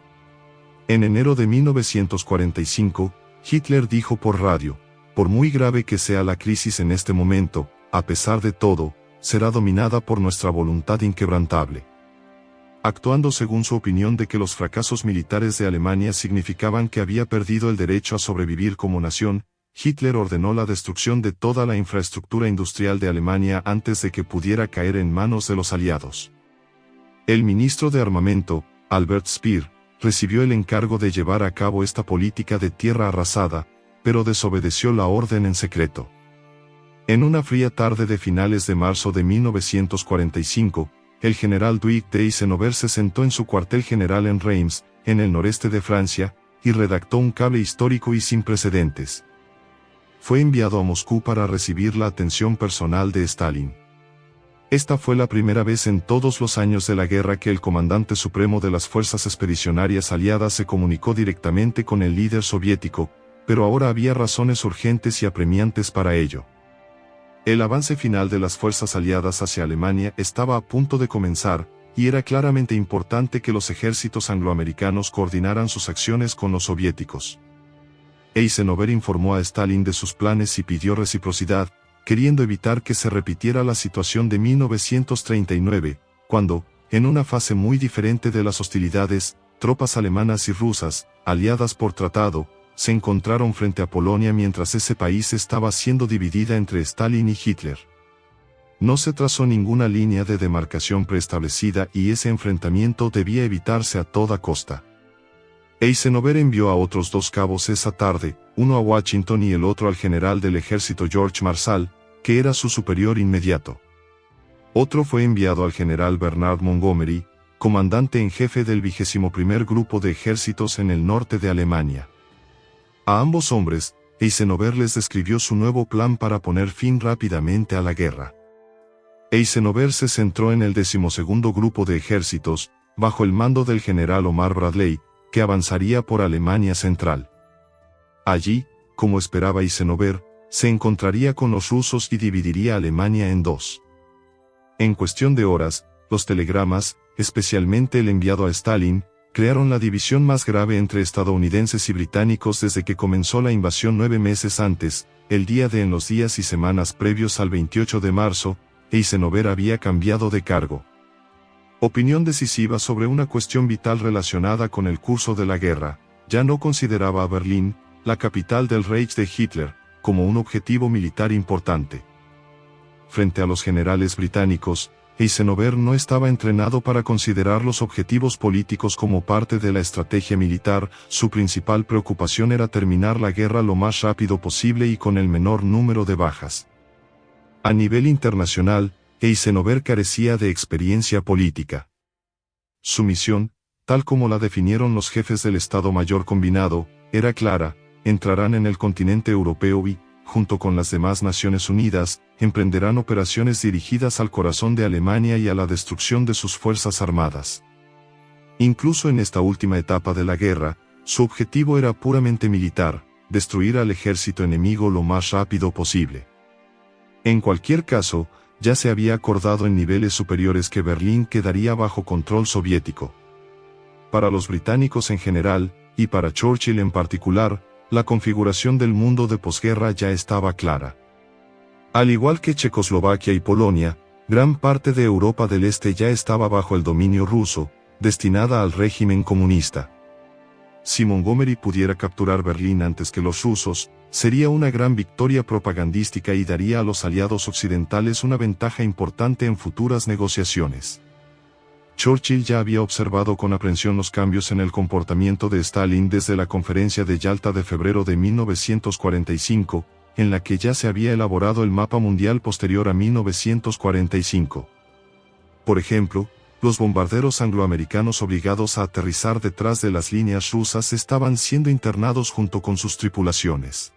En enero de 1945, Hitler dijo por radio: por muy grave que sea la crisis en este momento, a pesar de todo, será dominada por nuestra voluntad inquebrantable. Actuando según su opinión de que los fracasos militares de Alemania significaban que había perdido el derecho a sobrevivir como nación, Hitler ordenó la destrucción de toda la infraestructura industrial de Alemania antes de que pudiera caer en manos de los aliados. El ministro de Armamento, Albert Speer, recibió el encargo de llevar a cabo esta política de tierra arrasada, pero desobedeció la orden en secreto. En una fría tarde de finales de marzo de 1945, el general Duig de Eisenhower se sentó en su cuartel general en Reims, en el noreste de Francia, y redactó un cable histórico y sin precedentes. Fue enviado a Moscú para recibir la atención personal de Stalin. Esta fue la primera vez en todos los años de la guerra que el comandante supremo de las fuerzas expedicionarias aliadas se comunicó directamente con el líder soviético, pero ahora había razones urgentes y apremiantes para ello. El avance final de las fuerzas aliadas hacia Alemania estaba a punto de comenzar, y era claramente importante que los ejércitos angloamericanos coordinaran sus acciones con los soviéticos. Eisenhower informó a Stalin de sus planes y pidió reciprocidad, queriendo evitar que se repitiera la situación de 1939, cuando, en una fase muy diferente de las hostilidades, tropas alemanas y rusas, aliadas por tratado, se encontraron frente a Polonia mientras ese país estaba siendo dividida entre Stalin y Hitler. No se trazó ninguna línea de demarcación preestablecida y ese enfrentamiento debía evitarse a toda costa. Eisenhower envió a otros 2 cabos esa tarde, uno a Washington y el otro al general del ejército George Marshall, que era su superior inmediato. Otro fue enviado al general Bernard Montgomery, comandante en jefe del 21º Grupo de Ejércitos en el norte de Alemania. A ambos hombres, Eisenhower les describió su nuevo plan para poner fin rápidamente a la guerra. Eisenhower se centró en el 12º Grupo de Ejércitos, bajo el mando del general Omar Bradley, que avanzaría por Alemania Central. Allí, como esperaba Eisenhower, se encontraría con los rusos y dividiría Alemania en 2. En cuestión de horas, los telegramas, especialmente el enviado a Stalin, crearon la división más grave entre estadounidenses y británicos desde que comenzó la invasión 9 meses antes, el día de en los días y semanas previos al 28 de marzo, Eisenhower había cambiado de cargo. Opinión decisiva sobre una cuestión vital relacionada con el curso de la guerra, ya no consideraba a Berlín, la capital del Reich de Hitler, como un objetivo militar importante. Frente a los generales británicos, Eisenhower no estaba entrenado para considerar los objetivos políticos como parte de la estrategia militar, su principal preocupación era terminar la guerra lo más rápido posible y con el menor número de bajas. A nivel internacional, Eisenhower carecía de experiencia política. Su misión, tal como la definieron los jefes del Estado Mayor Combinado, era clara: entrarán en el continente europeo y, junto con las demás Naciones Unidas, emprenderán operaciones dirigidas al corazón de Alemania y a la destrucción de sus fuerzas armadas. Incluso en esta última etapa de la guerra, su objetivo era puramente militar, destruir al ejército enemigo lo más rápido posible. En cualquier caso, ya se había acordado en niveles superiores que Berlín quedaría bajo control soviético. Para los británicos en general, y para Churchill en particular, la configuración del mundo de posguerra ya estaba clara. Al igual que Checoslovaquia y Polonia, gran parte de Europa del Este ya estaba bajo el dominio ruso, destinada al régimen comunista. Si Montgomery pudiera capturar Berlín antes que los rusos, sería una gran victoria propagandística y daría a los aliados occidentales una ventaja importante en futuras negociaciones. Churchill ya había observado con aprensión los cambios en el comportamiento de Stalin desde la conferencia de Yalta de febrero de 1945, en la que ya se había elaborado el mapa mundial posterior a 1945. Por ejemplo, los bombarderos angloamericanos obligados a aterrizar detrás de las líneas rusas estaban siendo internados junto con sus tripulaciones.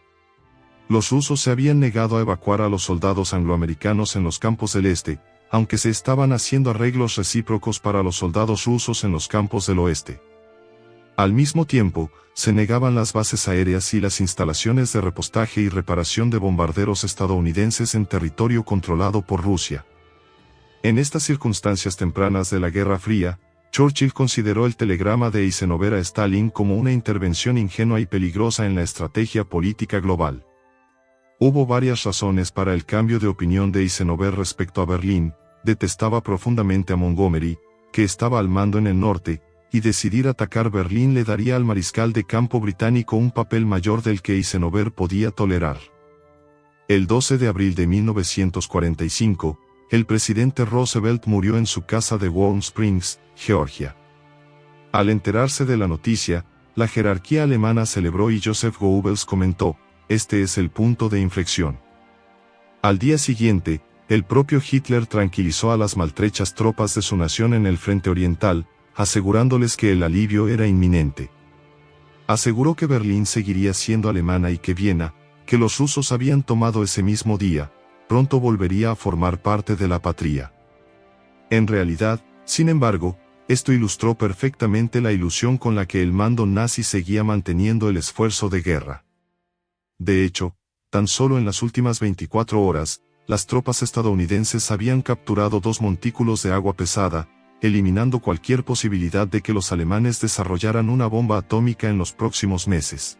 Los rusos se habían negado a evacuar a los soldados angloamericanos en los campos del este, aunque se estaban haciendo arreglos recíprocos para los soldados rusos en los campos del oeste. Al mismo tiempo, se negaban las bases aéreas y las instalaciones de repostaje y reparación de bombarderos estadounidenses en territorio controlado por Rusia. En estas circunstancias tempranas de la Guerra Fría, Churchill consideró el telegrama de Eisenhower a Stalin como una intervención ingenua y peligrosa en la estrategia política global. Hubo varias razones para el cambio de opinión de Eisenhower respecto a Berlín. Detestaba profundamente a Montgomery, que estaba al mando en el norte, y decidir atacar Berlín le daría al mariscal de campo británico un papel mayor del que Eisenhower podía tolerar. El 12 de abril de 1945, el presidente Roosevelt murió en su casa de Warm Springs, Georgia. Al enterarse de la noticia, la jerarquía alemana celebró y Joseph Goebbels comentó: "Este es el punto de inflexión". Al día siguiente, el propio Hitler tranquilizó a las maltrechas tropas de su nación en el frente oriental, asegurándoles que el alivio era inminente. Aseguró que Berlín seguiría siendo alemana y que Viena, que los rusos habían tomado ese mismo día, pronto volvería a formar parte de la patria. En realidad, sin embargo, esto ilustró perfectamente la ilusión con la que el mando nazi seguía manteniendo el esfuerzo de guerra. De hecho, tan solo en las últimas 24 horas, las tropas estadounidenses habían capturado 2 montículos de agua pesada, eliminando cualquier posibilidad de que los alemanes desarrollaran una bomba atómica en los próximos meses.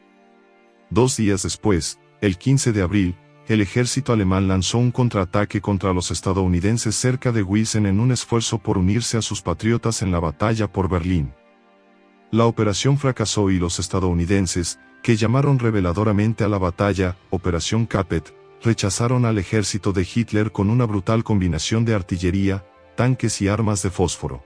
2 días después, el 15 de abril, el ejército alemán lanzó un contraataque contra los estadounidenses cerca de Wilson en un esfuerzo por unirse a sus patriotas en la batalla por Berlín. La operación fracasó y los estadounidenses, que llamaron reveladoramente a la batalla Operación Capet, rechazaron al ejército de Hitler con una brutal combinación de artillería, tanques y armas de fósforo.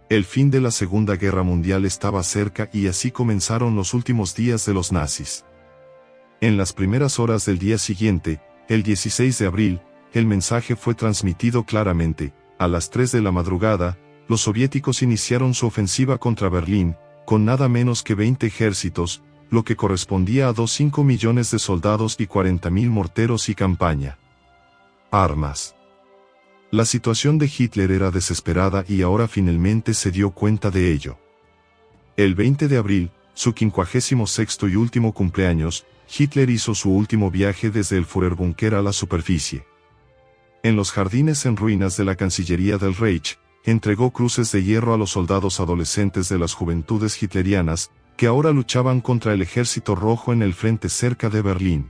El fin de la Segunda Guerra Mundial estaba cerca y así comenzaron los últimos días de los nazis. En las primeras horas del día siguiente, el 16 de abril, el mensaje fue transmitido claramente: a las 3 de la madrugada, los soviéticos iniciaron su ofensiva contra Berlín, con nada menos que 20 ejércitos, lo que correspondía a 2,5 millones de soldados y 40.000 morteros y campaña. Armas. La situación de Hitler era desesperada y ahora finalmente se dio cuenta de ello. El 20 de abril, su 56º y último cumpleaños, Hitler hizo su último viaje desde el Führerbunker a la superficie. En los jardines en ruinas de la Cancillería del Reich, entregó cruces de hierro a los soldados adolescentes de las juventudes hitlerianas, que ahora luchaban contra el Ejército Rojo en el frente cerca de Berlín.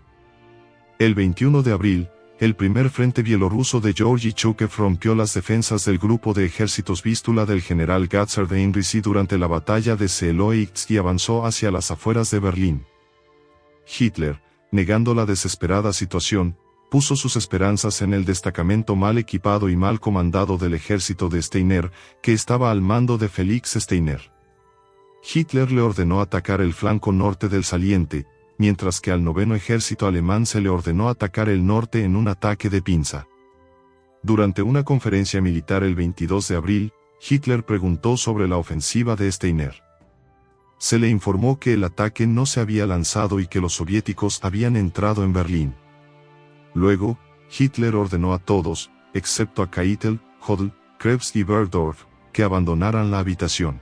El 21 de abril, el primer frente bielorruso de Georgy Chukov rompió las defensas del grupo de ejércitos Vístula del general Gatzer de Inrisi durante la batalla de Seeloitz y avanzó hacia las afueras de Berlín. Hitler, negando la desesperada situación, puso sus esperanzas en el destacamento mal equipado y mal comandado del ejército de Steiner, que estaba al mando de Felix Steiner. Hitler le ordenó atacar el flanco norte del saliente, mientras que al 9º ejército alemán se le ordenó atacar el norte en un ataque de pinza. Durante una conferencia militar el 22 de abril, Hitler preguntó sobre la ofensiva de Steiner. Se le informó que el ataque no se había lanzado y que los soviéticos habían entrado en Berlín. Luego, Hitler ordenó a todos, excepto a Keitel, Hodel, Krebs y Bergdorf, que abandonaran la habitación.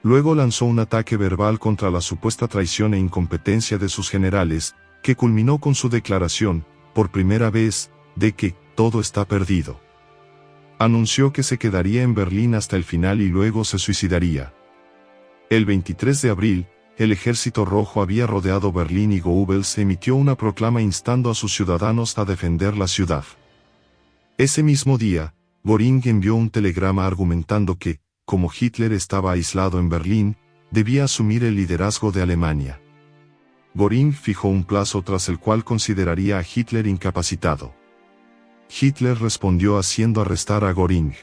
Luego lanzó un ataque verbal contra la supuesta traición e incompetencia de sus generales, que culminó con su declaración, por primera vez, de que todo está perdido. Anunció que se quedaría en Berlín hasta el final y luego se suicidaría. El 23 de abril, el Ejército Rojo había rodeado Berlín y Goebbels emitió una proclama instando a sus ciudadanos a defender la ciudad. Ese mismo día, Göring envió un telegrama argumentando que, como Hitler estaba aislado en Berlín, debía asumir el liderazgo de Alemania. Göring fijó un plazo tras el cual consideraría a Hitler incapacitado. Hitler respondió haciendo arrestar a Göring.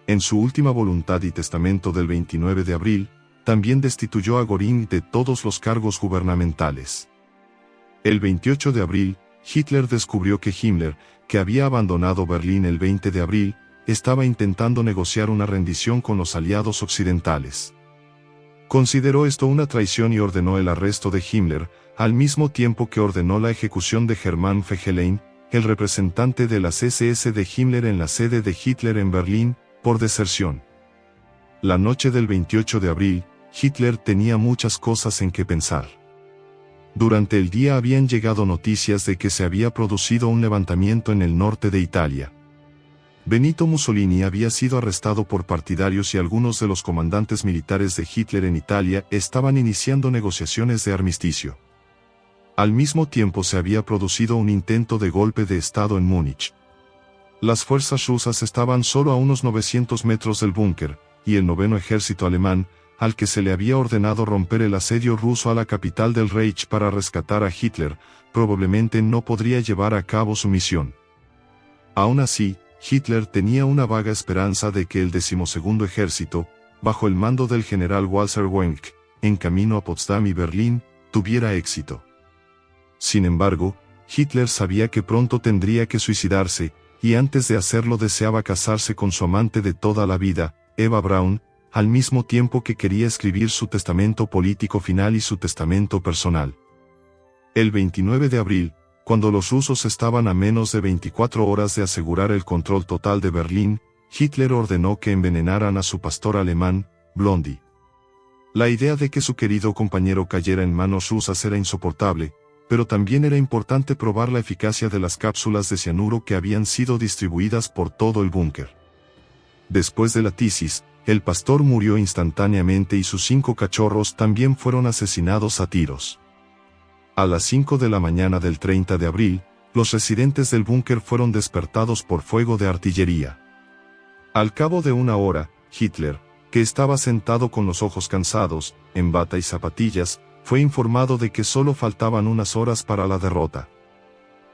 En su última voluntad y testamento del 29 de abril, también destituyó a Göring de todos los cargos gubernamentales. El 28 de abril, Hitler descubrió que Himmler, que había abandonado Berlín el 20 de abril, estaba intentando negociar una rendición con los aliados occidentales. Consideró esto una traición y ordenó el arresto de Himmler, al mismo tiempo que ordenó la ejecución de Hermann Fegelein, el representante de las SS de Himmler en la sede de Hitler en Berlín, por deserción. La noche del 28 de abril, Hitler tenía muchas cosas en que pensar. Durante el día habían llegado noticias de que se había producido un levantamiento en el norte de Italia. Benito Mussolini había sido arrestado por partidarios y algunos de los comandantes militares de Hitler en Italia estaban iniciando negociaciones de armisticio. Al mismo tiempo se había producido un intento de golpe de Estado en Múnich. Las fuerzas rusas estaban solo a unos 900 metros del búnker, y el 9º ejército alemán, al que se le había ordenado romper el asedio ruso a la capital del Reich para rescatar a Hitler, probablemente no podría llevar a cabo su misión. Aún así, Hitler tenía una vaga esperanza de que el 12º ejército, bajo el mando del general Walter Wenck, en camino a Potsdam y Berlín, tuviera éxito. Sin embargo, Hitler sabía que pronto tendría que suicidarse, y antes de hacerlo deseaba casarse con su amante de toda la vida, Eva Braun, al mismo tiempo que quería escribir su testamento político final y su testamento personal. El 29 de abril, cuando los rusos estaban a menos de 24 horas de asegurar el control total de Berlín, Hitler ordenó que envenenaran a su pastor alemán, Blondie. La idea de que su querido compañero cayera en manos rusas era insoportable, pero también era importante probar la eficacia de las cápsulas de cianuro que habían sido distribuidas por todo el búnker. Después de la tisis, el pastor murió instantáneamente y sus 5 cachorros también fueron asesinados a tiros. A las 5 de la mañana del 30 de abril, los residentes del búnker fueron despertados por fuego de artillería. Al cabo de una hora, Hitler, que estaba sentado con los ojos cansados, en bata y zapatillas, fue informado de que solo faltaban unas horas para la derrota.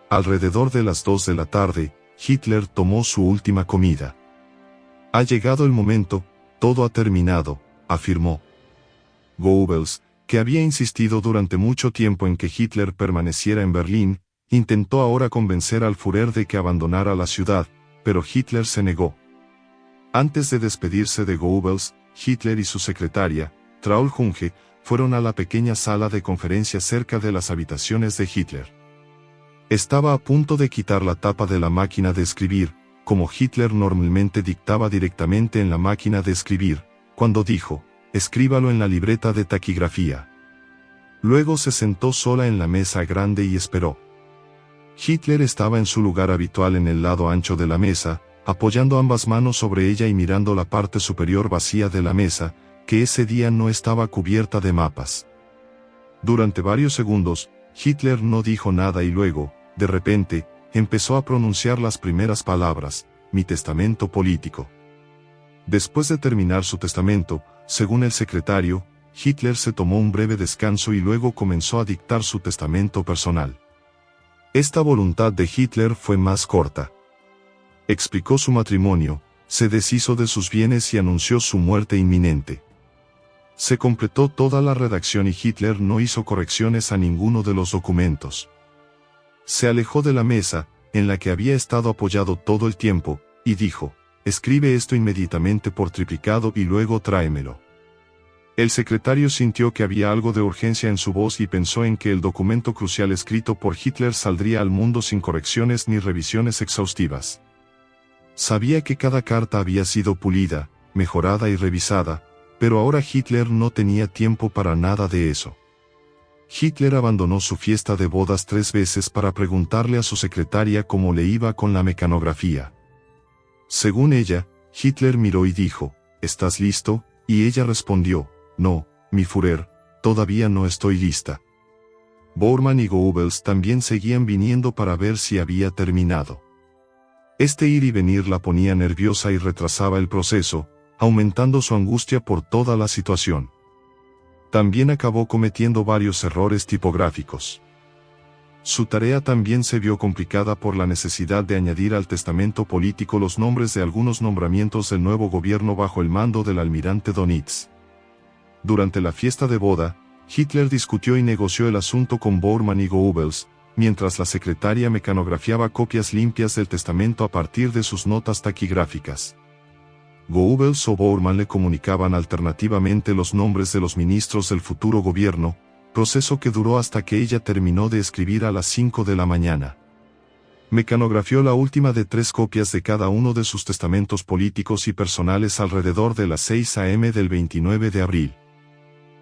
Alrededor de las 2 de la tarde, Hitler tomó su última comida. Ha llegado el momento, todo ha terminado, afirmó. Goebbels, que había insistido durante mucho tiempo en que Hitler permaneciera en Berlín, intentó ahora convencer al Führer de que abandonara la ciudad, pero Hitler se negó. Antes de despedirse de Goebbels, Hitler y su secretaria, Traul Junge, fueron a la pequeña sala de conferencias cerca de las habitaciones de Hitler. Estaba a punto de quitar la tapa de la máquina de escribir, como Hitler normalmente dictaba directamente en la máquina de escribir, cuando dijo, escríbalo en la libreta de taquigrafía. Luego se sentó sola en la mesa grande y esperó. Hitler estaba en su lugar habitual en el lado ancho de la mesa, apoyando ambas manos sobre ella y mirando la parte superior vacía de la mesa, que ese día no estaba cubierta de mapas. Durante varios segundos, Hitler no dijo nada y luego, de repente, empezó a pronunciar las primeras palabras, mi testamento político. Después de terminar su testamento, según el secretario, Hitler se tomó un breve descanso y luego comenzó a dictar su testamento personal. Esta voluntad de Hitler fue más corta. Explicó su matrimonio, se deshizo de sus bienes y anunció su muerte inminente. Se completó toda la redacción y Hitler no hizo correcciones a ninguno de los documentos. Se alejó de la mesa, en la que había estado apoyado todo el tiempo, y dijo, escribe esto inmediatamente por triplicado y luego tráemelo. El secretario sintió que había algo de urgencia en su voz y pensó en que el documento crucial escrito por Hitler saldría al mundo sin correcciones ni revisiones exhaustivas. Sabía que cada carta había sido pulida, mejorada y revisada, pero ahora Hitler no tenía tiempo para nada de eso. Hitler abandonó su fiesta de bodas 3 veces para preguntarle a su secretaria cómo le iba con la mecanografía. Según ella, Hitler miró y dijo, ¿estás listo? Y ella respondió, no, mi Führer, todavía no estoy lista. Bormann y Goebbels también seguían viniendo para ver si había terminado. Este ir y venir la ponía nerviosa y retrasaba el proceso, aumentando su angustia por toda la situación. También acabó cometiendo varios errores tipográficos. Su tarea también se vio complicada por la necesidad de añadir al testamento político los nombres de algunos nombramientos del nuevo gobierno bajo el mando del almirante Dönitz. Durante la fiesta de boda, Hitler discutió y negoció el asunto con Bormann y Goebbels, mientras la secretaria mecanografiaba copias limpias del testamento a partir de sus notas taquigráficas. Goebbels o Bormann le comunicaban alternativamente los nombres de los ministros del futuro gobierno, proceso que duró hasta que ella terminó de escribir a las 5 de la mañana. Mecanografió la última de 3 copias de cada uno de sus testamentos políticos y personales alrededor de las 6 a.m. del 29 de abril.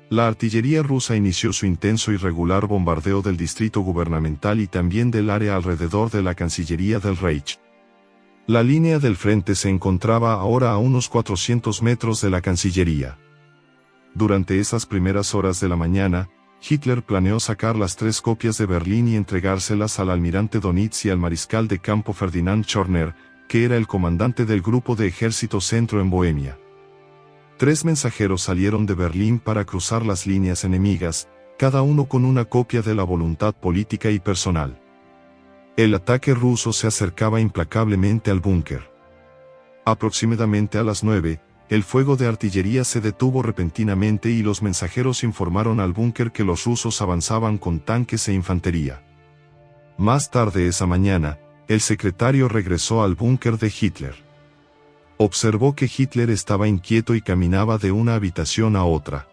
La artillería rusa inició su intenso y regular bombardeo del distrito gubernamental y también del área alrededor de la Cancillería del Reich. La línea del frente se encontraba ahora a unos 400 metros de la Cancillería. Durante esas primeras horas de la mañana, Hitler planeó sacar las 3 copias de Berlín y entregárselas al almirante Dönitz y al mariscal de campo Ferdinand Schörner, que era el comandante del grupo de ejército centro en Bohemia. 3 mensajeros salieron de Berlín para cruzar las líneas enemigas, cada uno con una copia de la voluntad política y personal. El ataque ruso se acercaba implacablemente al búnker. Aproximadamente a las 9, el fuego de artillería se detuvo repentinamente y los mensajeros informaron al búnker que los rusos avanzaban con tanques e infantería. Más tarde esa mañana, el secretario regresó al búnker de Hitler. Observó que Hitler estaba inquieto y caminaba de una habitación a otra.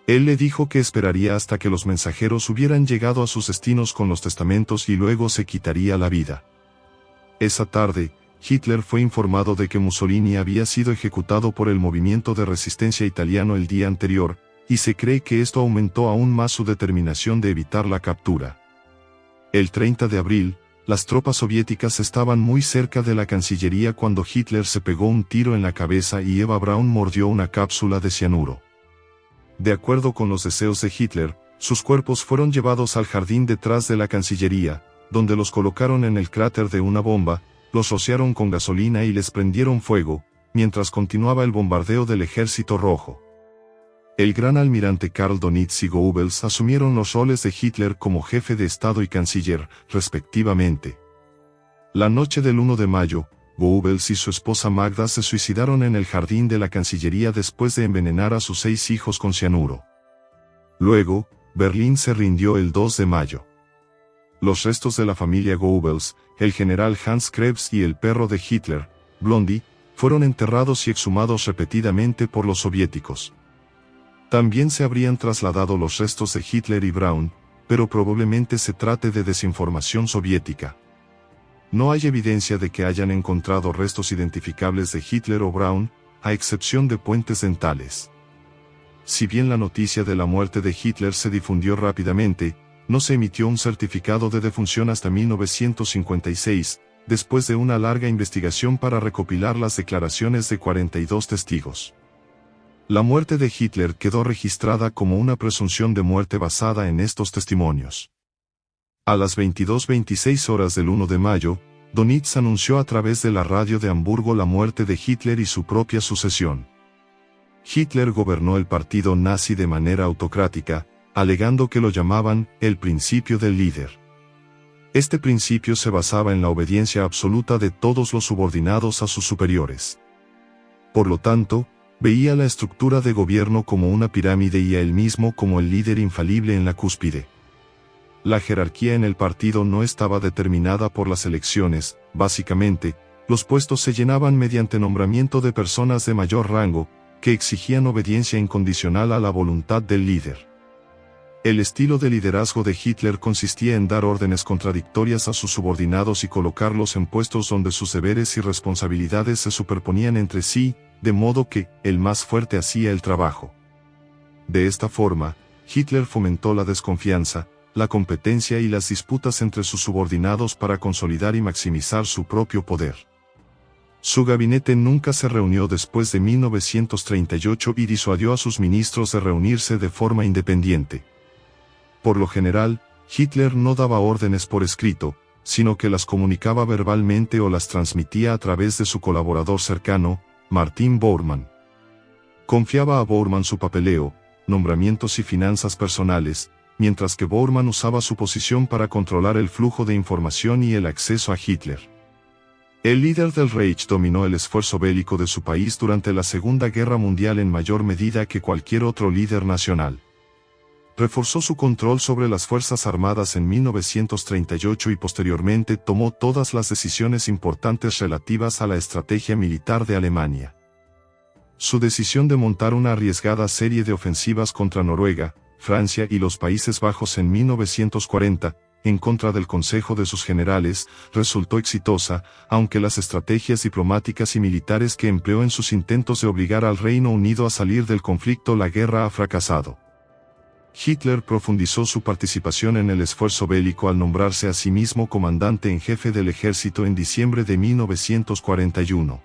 Él le dijo que esperaría hasta que los mensajeros hubieran llegado a sus destinos con los testamentos y luego se quitaría la vida. Esa tarde, Hitler fue informado de que Mussolini había sido ejecutado por el movimiento de resistencia italiano el día anterior, y se cree que esto aumentó aún más su determinación de evitar la captura. El 30 de abril, las tropas soviéticas estaban muy cerca de la Cancillería cuando Hitler se pegó un tiro en la cabeza y Eva Braun mordió una cápsula de cianuro. De acuerdo con los deseos de Hitler, sus cuerpos fueron llevados al jardín detrás de la Cancillería, donde los colocaron en el cráter de una bomba, los rociaron con gasolina y les prendieron fuego, mientras continuaba el bombardeo del Ejército Rojo. El gran almirante Karl Dönitz y Goebbels asumieron los roles de Hitler como jefe de Estado y canciller, respectivamente. La noche del 1 de mayo, Goebbels y su esposa Magda se suicidaron en el jardín de la Cancillería después de envenenar a sus 6 hijos con cianuro. Luego, Berlín se rindió el 2 de mayo. Los restos de la familia Goebbels, el general Hans Krebs y el perro de Hitler, Blondie, fueron enterrados y exhumados repetidamente por los soviéticos. También se habrían trasladado los restos de Hitler y Braun, pero probablemente se trate de desinformación soviética. No hay evidencia de que hayan encontrado restos identificables de Hitler o Braun, a excepción de puentes dentales. Si bien la noticia de la muerte de Hitler se difundió rápidamente, no se emitió un certificado de defunción hasta 1956, después de una larga investigación para recopilar las declaraciones de 42 testigos. La muerte de Hitler quedó registrada como una presunción de muerte basada en estos testimonios. A las 22:26 horas del 1 de mayo, Dönitz anunció a través de la radio de Hamburgo la muerte de Hitler y su propia sucesión. Hitler gobernó el partido nazi de manera autocrática, alegando que lo llamaban el principio del líder. Este principio se basaba en la obediencia absoluta de todos los subordinados a sus superiores. Por lo tanto, veía la estructura de gobierno como una pirámide y a él mismo como el líder infalible en la cúspide. La jerarquía en el partido no estaba determinada por las elecciones, básicamente, los puestos se llenaban mediante nombramiento de personas de mayor rango, que exigían obediencia incondicional a la voluntad del líder. El estilo de liderazgo de Hitler consistía en dar órdenes contradictorias a sus subordinados y colocarlos en puestos donde sus deberes y responsabilidades se superponían entre sí, de modo que el más fuerte hacía el trabajo. De esta forma, Hitler fomentó la desconfianza, la competencia y las disputas entre sus subordinados para consolidar y maximizar su propio poder. Su gabinete nunca se reunió después de 1938 y disuadió a sus ministros de reunirse de forma independiente. Por lo general, Hitler no daba órdenes por escrito, sino que las comunicaba verbalmente o las transmitía a través de su colaborador cercano, Martin Bormann. Confiaba a Bormann su papeleo, nombramientos y finanzas personales, mientras que Bormann usaba su posición para controlar el flujo de información y el acceso a Hitler. El líder del Reich dominó el esfuerzo bélico de su país durante la Segunda Guerra Mundial en mayor medida que cualquier otro líder nacional. Reforzó su control sobre las Fuerzas Armadas en 1938 y posteriormente tomó todas las decisiones importantes relativas a la estrategia militar de Alemania. Su decisión de montar una arriesgada serie de ofensivas contra Noruega, Francia y los Países Bajos en 1940, en contra del Consejo de sus generales, resultó exitosa, aunque las estrategias diplomáticas y militares que empleó en sus intentos de obligar al Reino Unido a salir del conflicto la guerra ha fracasado. Hitler profundizó su participación en el esfuerzo bélico al nombrarse a sí mismo comandante en jefe del ejército en diciembre de 1941.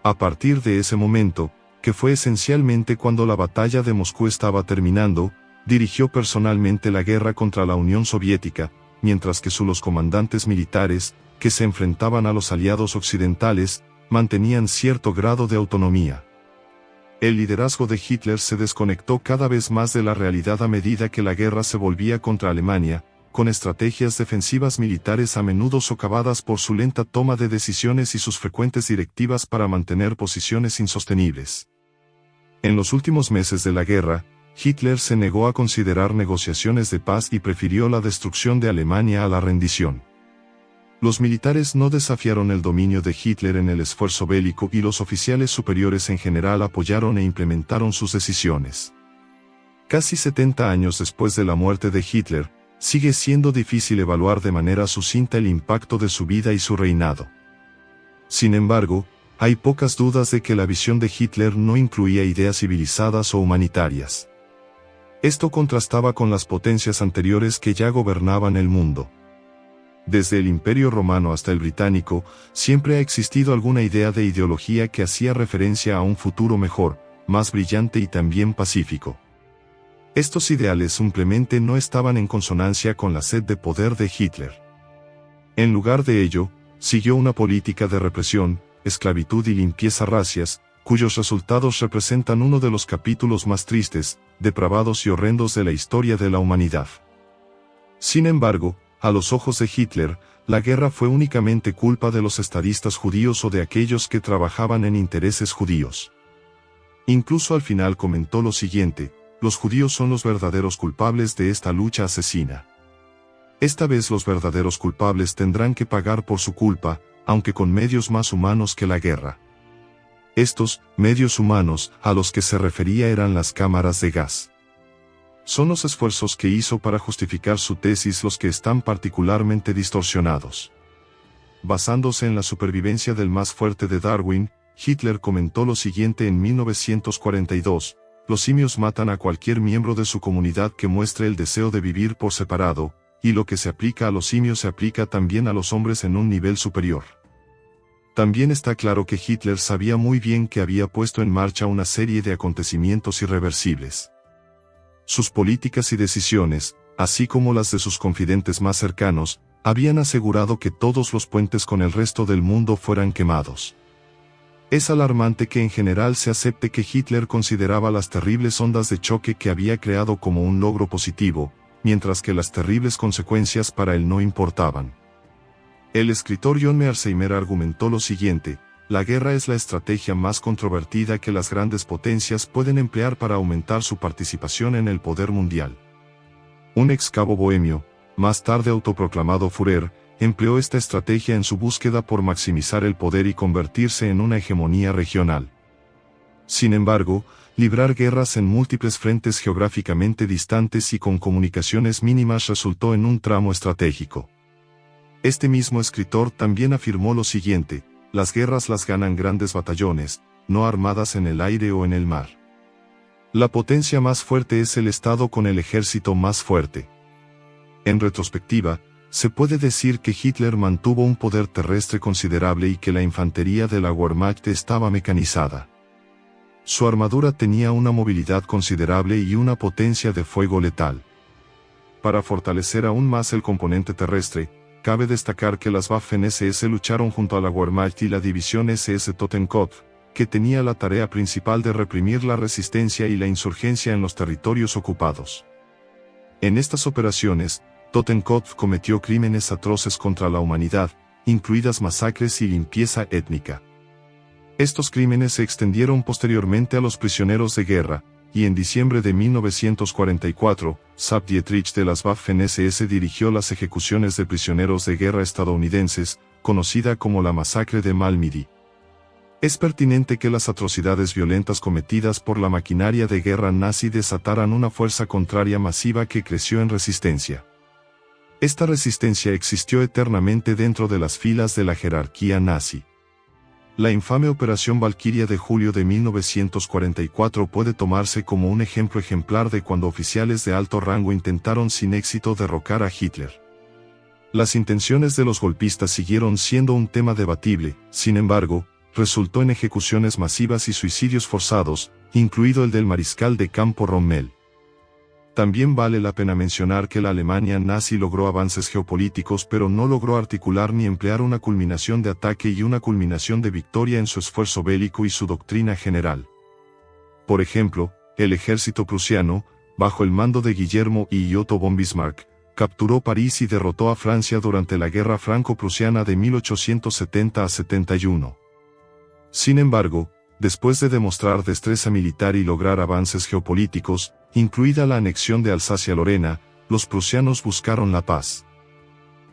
A partir de ese momento, que fue esencialmente cuando la batalla de Moscú estaba terminando, dirigió personalmente la guerra contra la Unión Soviética, mientras que los comandantes militares, que se enfrentaban a los aliados occidentales, mantenían cierto grado de autonomía. El liderazgo de Hitler se desconectó cada vez más de la realidad a medida que la guerra se volvía contra Alemania, con estrategias defensivas militares a menudo socavadas por su lenta toma de decisiones y sus frecuentes directivas para mantener posiciones insostenibles. En los últimos meses de la guerra, Hitler se negó a considerar negociaciones de paz y prefirió la destrucción de Alemania a la rendición. Los militares no desafiaron el dominio de Hitler en el esfuerzo bélico y los oficiales superiores en general apoyaron e implementaron sus decisiones. Casi 70 años después de la muerte de Hitler, sigue siendo difícil evaluar de manera sucinta el impacto de su vida y su reinado. Sin embargo, hay pocas dudas de que la visión de Hitler no incluía ideas civilizadas o humanitarias. Esto contrastaba con las potencias anteriores que ya gobernaban el mundo. Desde el Imperio Romano hasta el británico, siempre ha existido alguna idea de ideología que hacía referencia a un futuro mejor, más brillante y también pacífico. Estos ideales simplemente no estaban en consonancia con la sed de poder de Hitler. En lugar de ello, siguió una política de represión, esclavitud y limpieza racias, cuyos resultados representan uno de los capítulos más tristes, depravados y horrendos de la historia de la humanidad. Sin embargo, a los ojos de Hitler, la guerra fue únicamente culpa de los estadistas judíos o de aquellos que trabajaban en intereses judíos. Incluso al final comentó lo siguiente: los judíos son los verdaderos culpables de esta lucha asesina. Esta vez los verdaderos culpables tendrán que pagar por su culpa, aunque con medios más humanos que la guerra. Estos medios humanos a los que se refería eran las cámaras de gas. Son los esfuerzos que hizo para justificar su tesis los que están particularmente distorsionados. Basándose en la supervivencia del más fuerte de Darwin, Hitler comentó lo siguiente en 1942: los simios matan a cualquier miembro de su comunidad que muestre el deseo de vivir por separado, y lo que se aplica a los simios se aplica también a los hombres en un nivel superior. También está claro que Hitler sabía muy bien que había puesto en marcha una serie de acontecimientos irreversibles. Sus políticas y decisiones, así como las de sus confidentes más cercanos, habían asegurado que todos los puentes con el resto del mundo fueran quemados. Es alarmante que en general se acepte que Hitler consideraba las terribles ondas de choque que había creado como un logro positivo, mientras que las terribles consecuencias para él no importaban. El escritor John Mearsheimer argumentó lo siguiente: la guerra es la estrategia más controvertida que las grandes potencias pueden emplear para aumentar su participación en el poder mundial. Un ex cabo bohemio, más tarde autoproclamado Führer, empleó esta estrategia en su búsqueda por maximizar el poder y convertirse en una hegemonía regional. Sin embargo, librar guerras en múltiples frentes geográficamente distantes y con comunicaciones mínimas resultó en un tramo estratégico. Este mismo escritor también afirmó lo siguiente: las guerras las ganan grandes batallones, no armadas en el aire o en el mar. La potencia más fuerte es el Estado con el ejército más fuerte. En retrospectiva, se puede decir que Hitler mantuvo un poder terrestre considerable y que la infantería de la Wehrmacht estaba mecanizada. Su armadura tenía una movilidad considerable y una potencia de fuego letal. Para fortalecer aún más el componente terrestre, cabe destacar que las Waffen-SS lucharon junto a la Wehrmacht y la división SS Totenkopf, que tenía la tarea principal de reprimir la resistencia y la insurgencia en los territorios ocupados. En estas operaciones, Totenkopf cometió crímenes atroces contra la humanidad, incluidas masacres y limpieza étnica. Estos crímenes se extendieron posteriormente a los prisioneros de guerra, y en diciembre de 1944, Saab Dietrich de las Waffen-SS dirigió las ejecuciones de prisioneros de guerra estadounidenses, conocida como la masacre de Malmedy. Es pertinente que las atrocidades violentas cometidas por la maquinaria de guerra nazi desataran una fuerza contraria masiva que creció en resistencia. Esta resistencia existió eternamente dentro de las filas de la jerarquía nazi. La infame Operación Valquiria de julio de 1944 puede tomarse como un ejemplo ejemplar de cuando oficiales de alto rango intentaron sin éxito derrocar a Hitler. Las intenciones de los golpistas siguieron siendo un tema debatible, sin embargo, resultó en ejecuciones masivas y suicidios forzados, incluido el del mariscal de campo Rommel. También vale la pena mencionar que la Alemania nazi logró avances geopolíticos pero no logró articular ni emplear una culminación de ataque y una culminación de victoria en su esfuerzo bélico y su doctrina general. Por ejemplo, el ejército prusiano, bajo el mando de Guillermo y Otto von Bismarck, capturó París y derrotó a Francia durante la Guerra Franco-Prusiana de 1870 a 71. Sin embargo, después de demostrar destreza militar y lograr avances geopolíticos, incluida la anexión de Alsacia-Lorena, los prusianos buscaron la paz.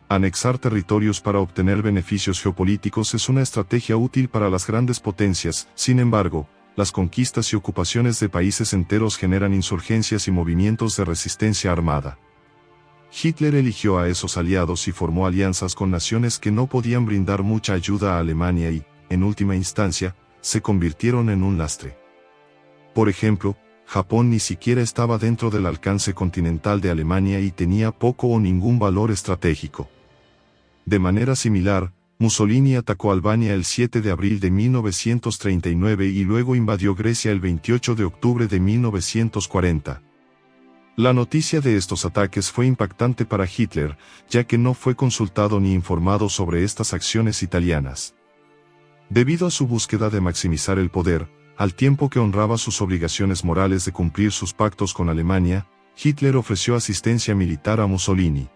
Anexar territorios para obtener beneficios geopolíticos es una estrategia útil para las grandes potencias, sin embargo, las conquistas y ocupaciones de países enteros generan insurgencias y movimientos de resistencia armada. Hitler eligió a esos aliados y formó alianzas con naciones que no podían brindar mucha ayuda a Alemania y, en última instancia, se convirtieron en un lastre. Por ejemplo, Japón ni siquiera estaba dentro del alcance continental de Alemania y tenía poco o ningún valor estratégico. De manera similar, Mussolini atacó Albania el 7 de abril de 1939 y luego invadió Grecia el 28 de octubre de 1940. La noticia de estos ataques fue impactante para Hitler, ya que no fue consultado ni informado sobre estas acciones italianas. Debido a su búsqueda de maximizar el poder, al tiempo que honraba sus obligaciones morales de cumplir sus pactos con Alemania, Hitler ofreció asistencia militar a Mussolini.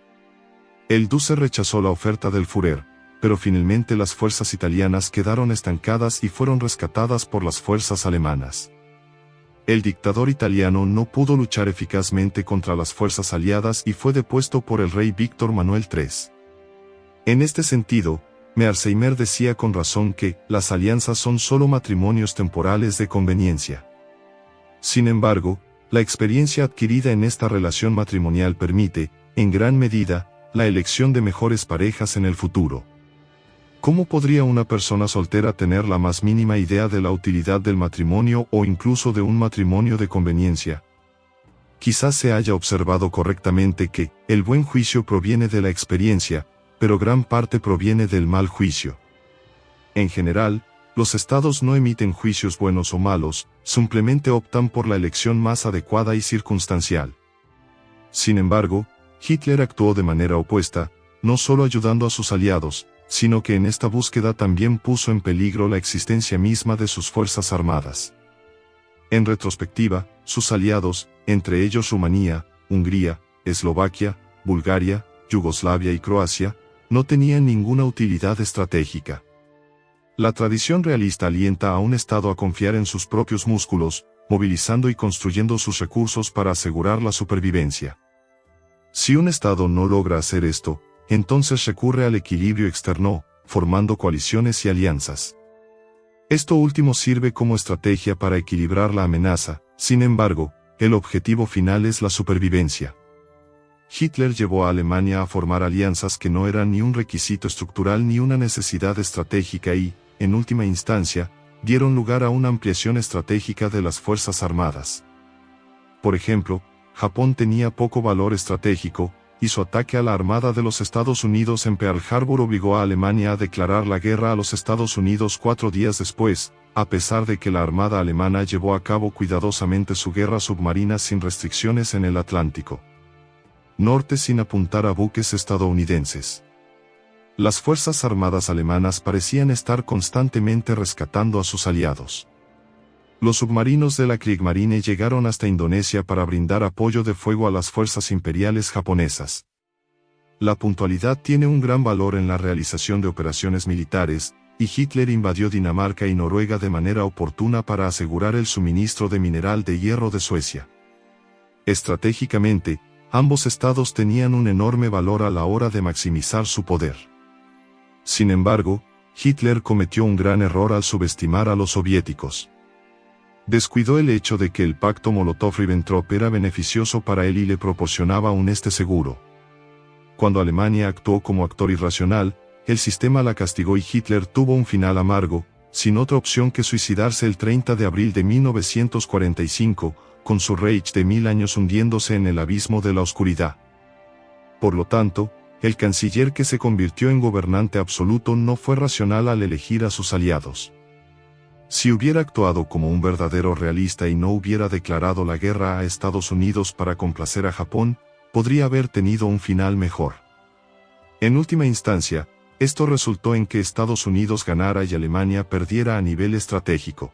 El Duce rechazó la oferta del Führer, pero finalmente las fuerzas italianas quedaron estancadas y fueron rescatadas por las fuerzas alemanas. El dictador italiano no pudo luchar eficazmente contra las fuerzas aliadas y fue depuesto por el rey Víctor Manuel III. En este sentido, Mearsheimer decía con razón que las alianzas son solo matrimonios temporales de conveniencia. Sin embargo, la experiencia adquirida en esta relación matrimonial permite, en gran medida, la elección de mejores parejas en el futuro. ¿Cómo podría una persona soltera tener la más mínima idea de la utilidad del matrimonio o incluso de un matrimonio de conveniencia? Quizás se haya observado correctamente que el buen juicio proviene de la experiencia, pero gran parte proviene del mal juicio. En general, los estados no emiten juicios buenos o malos, simplemente optan por la elección más adecuada y circunstancial. Sin embargo, Hitler actuó de manera opuesta, no solo ayudando a sus aliados, sino que en esta búsqueda también puso en peligro la existencia misma de sus fuerzas armadas. En retrospectiva, sus aliados, entre ellos Rumanía, Hungría, Eslovaquia, Bulgaria, Yugoslavia y Croacia, no tenían ninguna utilidad estratégica. La tradición realista alienta a un Estado a confiar en sus propios músculos, movilizando y construyendo sus recursos para asegurar la supervivencia. Si un Estado no logra hacer esto, entonces recurre al equilibrio externo, formando coaliciones y alianzas. Esto último sirve como estrategia para equilibrar la amenaza, sin embargo, el objetivo final es la supervivencia. Hitler llevó a Alemania a formar alianzas que no eran ni un requisito estructural ni una necesidad estratégica y, en última instancia, dieron lugar a una ampliación estratégica de las Fuerzas Armadas. Por ejemplo, Japón tenía poco valor estratégico, y su ataque a la Armada de los Estados Unidos en Pearl Harbor obligó a Alemania a declarar la guerra a los Estados Unidos 4 días después, a pesar de que la Armada alemana llevó a cabo cuidadosamente su guerra submarina sin restricciones en el Atlántico Norte sin apuntar a buques estadounidenses. Las Fuerzas Armadas alemanas parecían estar constantemente rescatando a sus aliados. Los submarinos de la Kriegsmarine llegaron hasta Indonesia para brindar apoyo de fuego a las fuerzas imperiales japonesas. La puntualidad tiene un gran valor en la realización de operaciones militares, y Hitler invadió Dinamarca y Noruega de manera oportuna para asegurar el suministro de mineral de hierro de Suecia. Estratégicamente, ambos estados tenían un enorme valor a la hora de maximizar su poder. Sin embargo, Hitler cometió un gran error al subestimar a los soviéticos. Descuidó el hecho de que el pacto Molotov-Ribbentrop era beneficioso para él y le proporcionaba un este seguro. Cuando Alemania actuó como actor irracional, el sistema la castigó y Hitler tuvo un final amargo, sin otra opción que suicidarse el 30 de abril de 1945, con su Reich de 1000 años hundiéndose en el abismo de la oscuridad. Por lo tanto, el canciller que se convirtió en gobernante absoluto no fue racional al elegir a sus aliados. Si hubiera actuado como un verdadero realista y no hubiera declarado la guerra a Estados Unidos para complacer a Japón, podría haber tenido un final mejor. En última instancia, esto resultó en que Estados Unidos ganara y Alemania perdiera a nivel estratégico.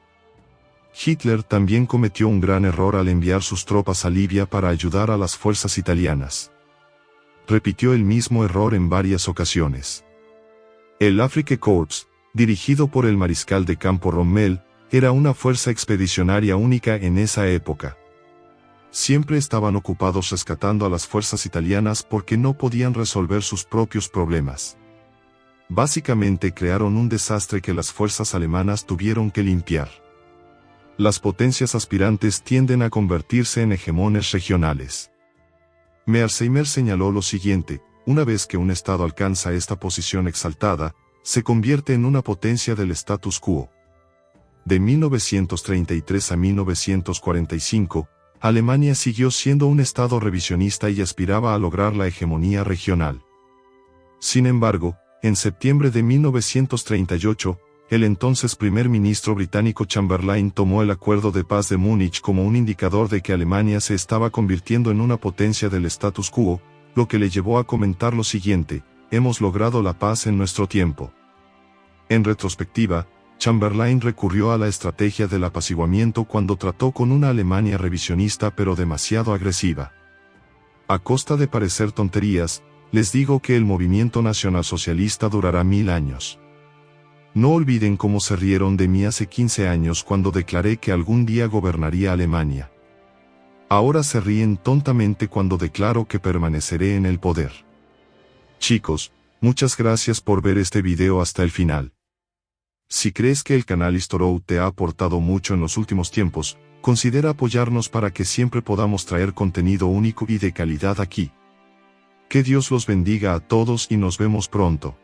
Hitler también cometió un gran error al enviar sus tropas a Libia para ayudar a las fuerzas italianas. Repitió el mismo error en varias ocasiones. El Afrika Korps, dirigido por el mariscal de campo Rommel, era una fuerza expedicionaria única en esa época. Siempre estaban ocupados rescatando a las fuerzas italianas porque no podían resolver sus propios problemas. Básicamente crearon un desastre que las fuerzas alemanas tuvieron que limpiar. Las potencias aspirantes tienden a convertirse en hegemones regionales. Mearsheimer señaló lo siguiente: una vez que un Estado alcanza esta posición exaltada, se convierte en una potencia del status quo. De 1933 a 1945, Alemania siguió siendo un Estado revisionista y aspiraba a lograr la hegemonía regional. Sin embargo, en septiembre de 1938, el entonces primer ministro británico Chamberlain tomó el Acuerdo de Paz de Múnich como un indicador de que Alemania se estaba convirtiendo en una potencia del status quo, lo que le llevó a comentar lo siguiente: hemos logrado la paz en nuestro tiempo. En retrospectiva, Chamberlain recurrió a la estrategia del apaciguamiento cuando trató con una Alemania revisionista pero demasiado agresiva. A costa de parecer tonterías, les digo que el movimiento nacionalsocialista durará 1000 años. No olviden cómo se rieron de mí hace 15 años cuando declaré que algún día gobernaría Alemania. Ahora se ríen tontamente cuando declaro que permaneceré en el poder. Chicos, muchas gracias por ver este video hasta el final. Si crees que el canal Historou te ha aportado mucho en los últimos tiempos, considera apoyarnos para que siempre podamos traer contenido único y de calidad aquí. Que Dios los bendiga a todos y nos vemos pronto.